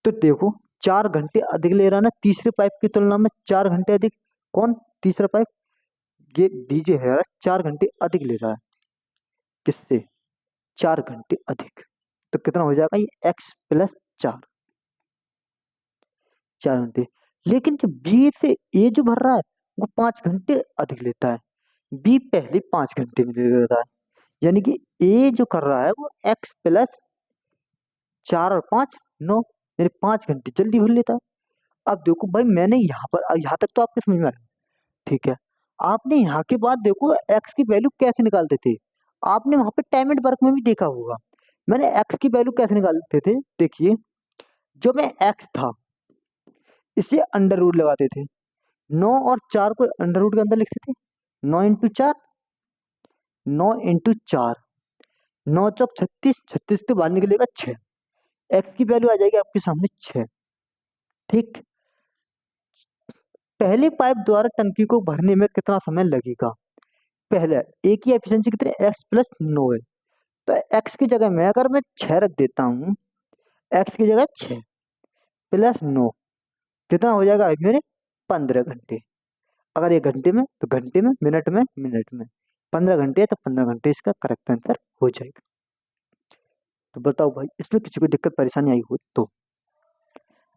तो देखो 4 घंटे अधिक ले रहा है ना तीसरे पाइप की तुलना में, 4 घंटे अधिक। कौन? तीसरा पाइप, ये बी जो है 4 घंटे अधिक ले रहा है, किससे? 4 घंटे अधिक। तो कितना हो जाएगा? ये एक्स प्लस 4, 4 घंटे। लेकिन जो बी से ए जो भर रहा है वो 5 घंटे अधिक लेता है, बी पहले 5 घंटे में ले लेता है। यानी कि ए जो कर रहा है वो x + 4 और 5 9, यानी 5 घंटे जल्दी भर लेता है। अब देखो भाई मैंने यहाँ पर, अब यहाँ तक तो आपके समझ में आया, ठीक है। आपने यहाँ के बाद देखो एक्स की वैल्यू कैसे निकालते थे, आपने वहां पे टाइम एंड वर्क में भी देखा होगा। मैंने एक्स की वैल्यू कैसे निकालते थे, देखिए जो मैं एक्स था इसे अंडर रूट लगाते थे, 9 और 4 को अंडर रूट के अंदर लिख सकते हैं। 9 × 4, 9 × 4, 9 × 4 = 36, 36 से बाहर निकलेगा 6। एक्स की वैल्यू आ जाएगी आपके सामने 6। ठीक। पहले पाइप द्वारा टंकी को भरने में कितना समय लगेगा? पहले ए की एफिशिएंसी कितनी है? x+9 है। तो एक्स की जगह में अगर मैं 6 रख देता हूँ, एक्स की जगह 6 + 9 कितना हो जाएगा मेरे? 15 घंटे। अगर ये घंटे में तो घंटे में, मिनट में मिनट में। 15 घंटे है तो 15 घंटे इसका करेक्ट आंसर हो जाएगा। तो बताओ भाई, इसमें किसी को दिक्कत परेशानी आई हो तो?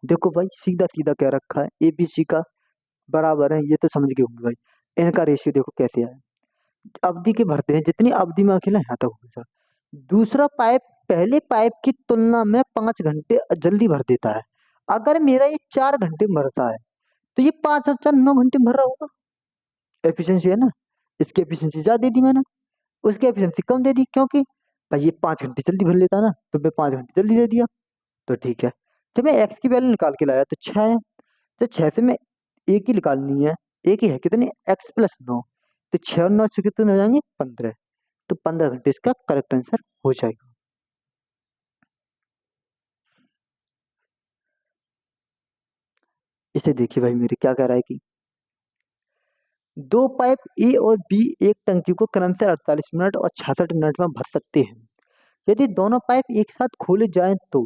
देखो भाई, सीधा सीधा क्या रखा है, ए बी सी का बराबर है, ये तो समझ गए होंगे भाई। इनका रेशियो देखो कैसे आया। अवधि के भरते हैं, जितनी अवधि में अकेला यहाँ तक होगा। दूसरा पाइप पहले पाइप की तुलना में 5 घंटे जल्दी भर देता है। अगर मेरा ये 4 घंटे में भरता है तो ये 5 और 4 9 घंटे में भर रहा होगा। एफिशिएंसी है ना, इसकी एफिशिएंसी ज्यादा दे दी मैंने, उसकी एफिशिएंसी कम दे दी, क्योंकि भाई ये 5 घंटे जल्दी भर लेता है ना, तो मैं 5 घंटे जल्दी दे दिया। तो ठीक है, जब मैं एक्स की वैल्यू निकाल के लाया तो 6 है। तो 6 से मैं एक ही निकालनी है, एक ही है कितनी? x+9। तो 6 और 9 से कितने हो जाएंगे? 15। तो 15 घंटे इसका करेक्ट आंसर हो जाएगा। इसे देखिए भाई, मेरे क्या कह रहा है कि दो पाइप ए और बी एक टंकी को क्रम से 48 मिनट और 66 मिनट में भर सकते हैं। यदि दोनों पाइप एक साथ खोले जाएं तो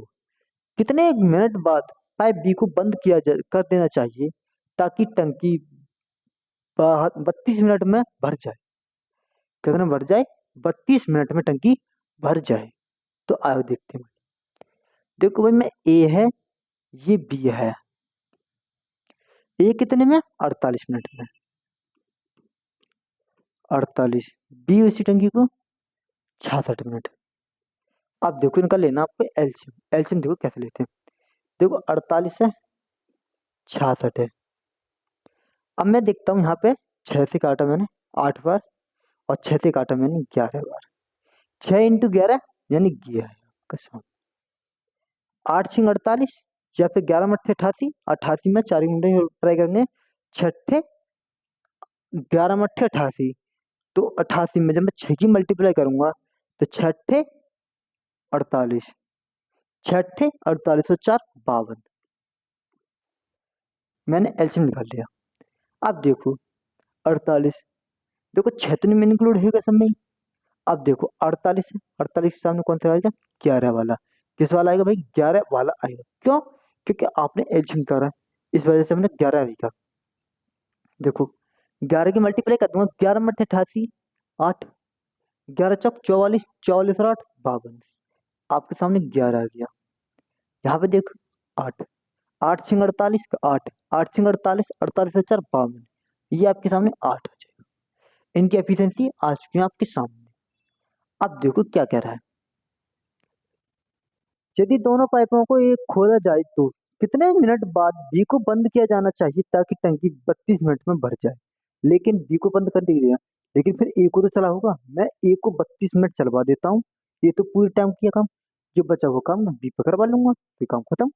कितने मिनट बाद पाइप बी को बंद कर देना चाहिए ताकि टंकी 32 मिनट में भर जाए? कितने में भर जाए? 32 मिनट में टंकी भर जाए। तो आओ देखते हैं। देखो भाई, मैं ए है, ये बी है। ए कितने में? 48 मिनट में। 48, बी उसी टंकी को 66 मिनट। अब देखो, इनका लेना आपको एलसीएम। एलसीएम देखो कैसे लेते हैं। देखो 48 है, 66 है। अब मैं देखता हूँ यहाँ पे 6 से काटा मैंने 8 बार, और 6 से काटा मैंने 11 बार। 6 × 11 यानी 11 कसम। 8×6 = 48, या फिर 11×8 = 88। 88 में 4 घंटे ट्राई करने, 6 11×8 = 88। तो 88 में जब मैं 6 की मल्टीप्लाई करूंगा तो 6 48, 6 48 और 4 52। मैंने एलसीएम निकाल लिया। अब देखो 48, देखो 6 तो नहीं में इंक्लूड है कसम में। अब देखो 48 है, 48 के सामने कौन सा आएगा? 11 वाला। किस वाला आएगा भाई? 11 वाला आएगा। क्यों? क्योंकि आपने एलसीएम करा, इस वजह से हमने 11 लिखा। देखो 11 की मल्टीप्लाई कर दूंगा, 11×8 = 88, 8, 11×4 = 44, 44 और 8 52। आपके सामने 11 आ गया। यहाँ पे देखो 8, 8×6 = 48 का 8, 8×6 = 48, 48 और 4 52। ये आपके सामने 8 हो जाएगा। इनकी एफिशिएंसी आ चुकी है आपके सामने। अब देखो क्या कह रहा है। यदि दोनों पाइपों को एक खोला जाए तो कितने मिनट बाद बी को बंद किया जाना चाहिए ताकि टंकी 32 मिनट में भर जाए? लेकिन बी को बंद कर दिया, लेकिन फिर ए को तो चला होगा। मैं ए को 32 मिनट चलवा देता हूँ, ये तो पूरे टाइम किया काम। जो बचा वो काम मैं बी पे करवा लूंगा, फिर काम खत्म।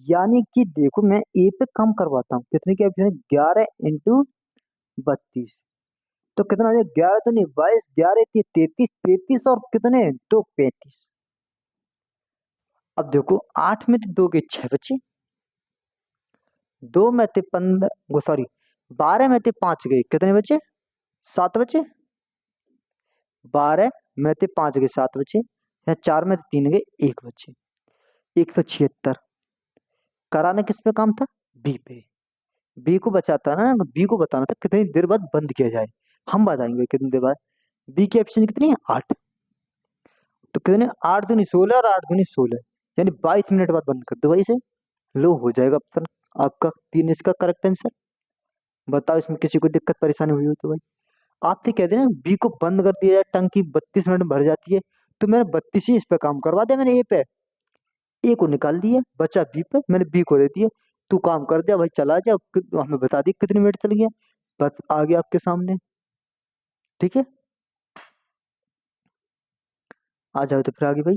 यानी कि देखो, मैं ए पे काम करवाता हूँ, कितने की एफिशिएंसी? 11 × 32। तो कितना हो जाए? 11 तो नहीं, 22, 11 × 33, 33 और कितने? 2 35। अब देखो 8 में से 2 के 6 बचे, 2 में से 15, वो सॉरी 12 में से 5 गए, कितने बचे? 7 बचे। 12 में से 5 गए, 7 बचे। या 4 में से 3 गए, 1 बचे। 176 कराना किस पे काम था? बी पे। बी को बचाता ना, बी को बताना था कितनी देर बाद बंद किया जाए। हम बताएंगे कितनी देर बाद। बी की एफिशिएंसी कितनी है? 8। तो कितने? 8 दूनी 16 और 8 दूनी 16, यानी 22 मिनट बाद बंद कर दो भाई इसे। लो हो जाएगा ऑप्शन आपका 3 इसका करेक्ट आंसर। बताओ इसमें किसी को दिक्कत परेशानी हुई हो तो भाई। आपसे कह देना बी को बंद कर दिया जाए, टंकी 32 मिनट में भर जाती है। तो मैंने 32 ही इस पे काम करवा दिया, मैंने ए पे। ए को निकाल दिया, बचा बी पे, मैंने बी को दे दिया। तू काम कर दिया भाई, चला जा, हमें बता दी कितने मिनट चल गया, बस आ गया आपके सामने। ठीक है, आ जाओ तो फिर आगे भाई।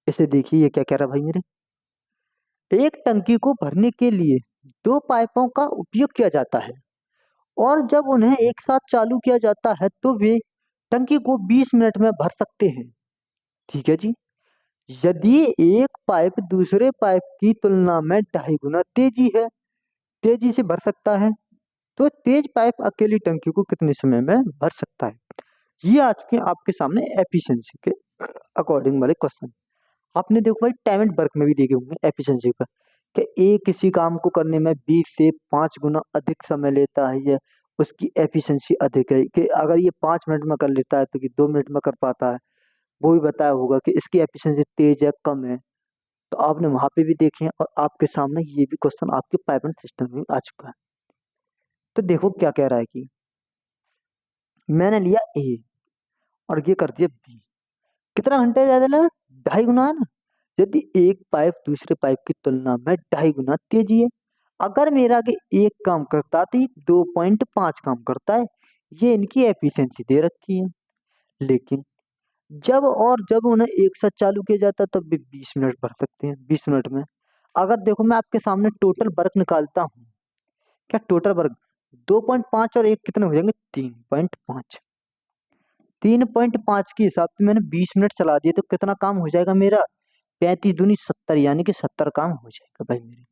इसे देखिए ये क्या कह रहा है भाई मेरे। एक टंकी को भरने के लिए दो पाइपों का उपयोग किया जाता है और जब उन्हें एक साथ चालू किया जाता है तो वे टंकी को 20 मिनट में भर सकते हैं। ठीक है जी। यदि एक पाइप दूसरे पाइप की तुलना में 2.5 गुना तेजी से भर सकता है तो तेज पाइप अकेली टंकी को कितने समय में भर सकता है। ये आज के आपके सामने एफिशिएंसी के अकॉर्डिंग वाले क्वेश्चन। आपने देखो भाई टाइम एंड वर्क में भी देखे होंगे एफिशिएंसी का कि एक किसी काम को करने में 20 से 5 गुना अधिक समय लेता है, ये उसकी एफिशिएंसी अधिक है। कि अगर ये 5 मिनट में कर लेता है तो कि 2 मिनट में कर पाता है। वो भी बताया होगा कि इसकी एफिशिएंसी तेज है कम है। तो आपने वहां पे भी देखे हैं और आपके सामने ये भी क्वेश्चन आपके पाइप एंड सिस्टम में आ चुका है। तो देखो क्या कह रहा है कि मैंने लिया ए और ये कर दिया बी। कितना घंटे ज्यादा लगा? 2.5 गुना है ना। यदि एक पाइप दूसरे पाइप की तुलना में 2.5 गुना तेजी है, अगर मेरा आगे एक काम करता तो ये 2.5 काम करता है। ये इनकी एफिशिएंसी दे रखी है। लेकिन जब उन्हें एक साथ चालू किया जाता है तब भी 20 मिनट भर सकते हैं 20 मिनट में। अगर देखो मैं आपके सामने टोटल वर्क निकालता हूँ, क्या टोटल वर्क 2.5 और एक कितने हो जाएंगे? 3.5। 3.5 के हिसाब से मैंने 20 मिनट चला दिए तो कितना काम हो जाएगा मेरा? 35 दूनी 70 यानी कि 70 काम हो जाएगा भाई मेरे।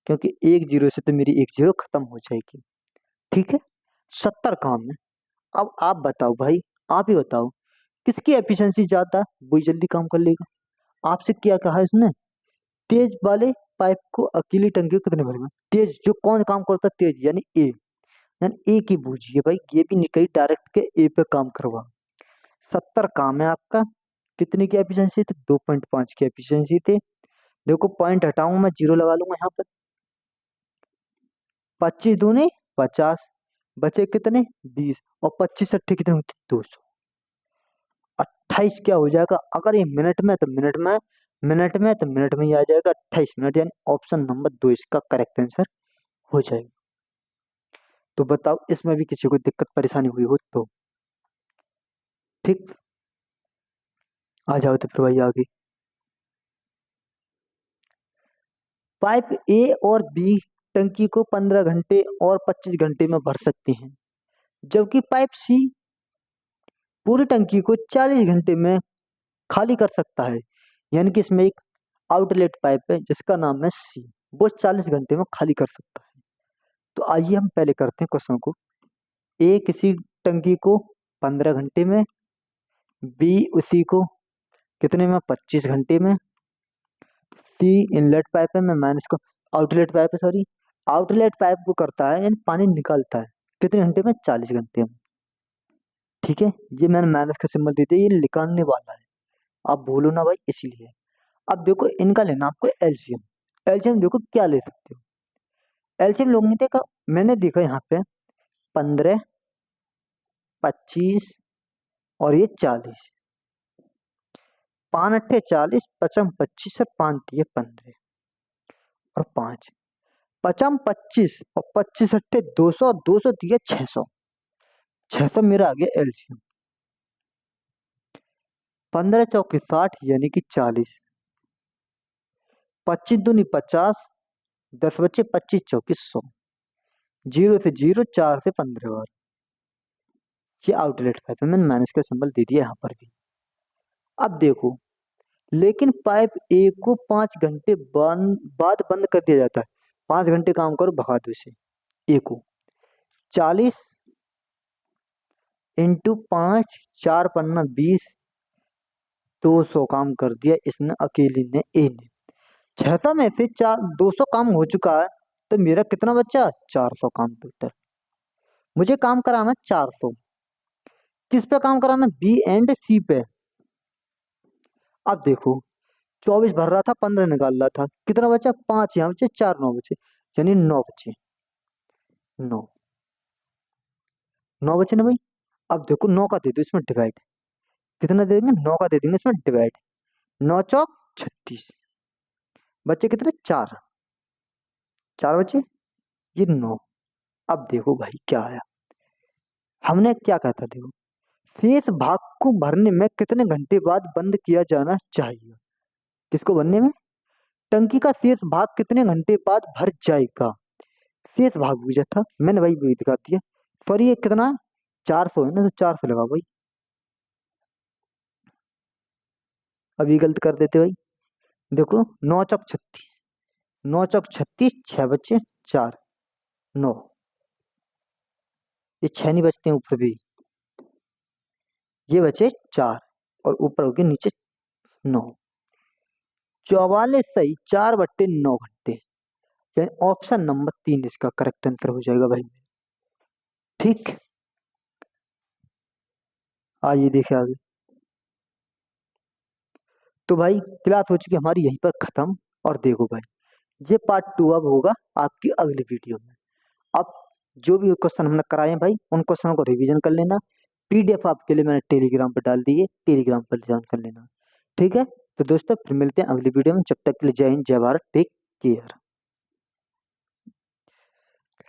क्योंकि एक जीरो से तो मेरी एक जीरो खत्म हो जाएगी। ठीक है, 70 काम है। अब आप बताओ भाई, आप ही बताओ किसकी एफिशिएंसी ज्यादा है, वही जल्दी काम कर लेगा। आपसे क्या कहा इसने? तेज वाले पाइप को अकेली टंकी को कितने भरेगा? तेज जो कौन काम करता है तेज यानी ए, यानी ए की बूझिए भाई, ये भी निकली डायरेक्ट के ए पे काम करवा। 70 काम है आपका। कितने की एफिशिएंसी थे? 2.5 की एफिशिएंसी थे। देखो पॉइंट हटाऊंगा मैं, जीरो लगा लूंगा यहाँ पर। 25 दूनी 50, बचे कितने? 20 और 25 अट्ठे कितने होते? 200। 28 क्या हो जाएगा? अगर ये मिनट में तो मिनट में, मिनट में तो मिनट में ही आ जाएगा 28 मिनट, यानी ऑप्शन नंबर 2 इसका करेक्ट आंसर हो जाएगा। तो बताओ इसमें भी किसी को दिक्कत परेशानी हुई हो तो? ठीक, आ जाओ तो फिर भाई आगे। पाइप ए और बी टंकी को 15 घंटे और 25 घंटे में भर सकते हैं, जबकि पाइप सी पूरी टंकी को 40 घंटे में खाली कर सकता है। यानी कि इसमें एक आउटलेट पाइप है जिसका नाम है सी, वो 40 घंटे में खाली कर सकता है। तो आइए हम पहले करते हैं क्वेश्चन को। ए किसी टंकी को 15 घंटे में, बी उसी को कितने में? 25 घंटे में। सी इनलेट पाइप है, मैं मैंने इसको आउटलेट पाइप है सॉरी, आउटलेट पाइप को करता है यानी पानी निकालता है कितने घंटे में? 40 घंटे में। ठीक है, ये मैंने माइनस का सिंबल दे दिया, ये निकालने वाला है, आप बोलो ना भाई इसीलिए। अब देखो इनका लेना आपको एलसीएम। एलसीएम देखो क्या ले सकते हो। एलसीएम लोग नहीं देखा, मैंने देखा यहाँ पे 15, 25 और ये 40। 5 अट्ठे 40, पचम 25 और 5 तिये 15 और 5 पचम 25 और 25 अट्ठे 200 और 200 तिये 600। 600 मेरा आ गया एलसीएम। 15 चौके 60 यानी कि 40। 25 दूनी 50, 10 बचे 25 चौके 100। जीरो से जीरो, 4 से 15 बार। ये आउटलेट पाइप है, मैंने माइनस का सिंबल दे दिया यहाँ पर भी। अब देखो, लेकिन पाइप ए को 5 घंटे बाद बंद कर दिया जाता है। 5 घंटे काम करो भगा दो इसे ए को। 40 इंटू 5, 4 पन्ना 20, 200 काम कर दिया इसने अकेली ने ए ने। 600 में से 200 काम हो चुका है तो मेरा कितना बचा? 400 काम टोटल। मुझे काम कराना 400। किस पे काम कराना? बी एंड सी पे। अब देखो 24 भर रहा था, 15 निकाल रहा था, कितना बचा? 5 यहाँ बचे, 4 9 बचे, यानी 9 बचे। 9 9 बचे ना भाई। अब देखो 9 का दे दो इसमें डिवाइड। कितना दे देंगे? 9 का दे देंगे इसमें डिवाइड। 9 चौक 36, बच्चे कितने? 4। 4 बचे, ये 9। अब देखो भाई क्या आया। हमने क्या कहा था देखो, शेष भाग को भरने में कितने घंटे बाद बंद किया जाना चाहिए? किसको भरने में? टंकी का शेष भाग कितने घंटे बाद भर जाएगा? शेष भाग पूछा था, मैंने वही वही दिखा दिया। पर ये कितना 400 है ना, तो 400 लगा भाई। अभी गलत कर देते भाई। देखो 9 चौक 36, 9 चौक 36, 6 बचे 4, 9, ये 6 नहीं बचते हैं ऊपर भी, ये बचे 4 और ऊपर हो गए नीचे 9। 44 सही 4/9 घंटे, यानी ऑप्शन नंबर 3 इसका करेक्ट आंसर हो जाएगा भाई। ठीक, आइए देखे आगे। तो भाई क्लास हो चुकी हमारी यहीं पर खत्म। और देखो भाई, ये पार्ट 2 अब होगा आपकी अगली वीडियो में। अब जो भी क्वेश्चन हमने कराए हैं भाई, उन क्वेश्चनों को रिवीजन कर लेना। पीडीएफ आपके लिए मैंने टेलीग्राम पर डाल दी है, टेलीग्राम पर ज्वाइन कर लेना। ठीक है, तो दोस्तों फिर मिलते हैं अगली वीडियो में। जब तक के लिए जय हिंद, जय भारत, टेक केयर।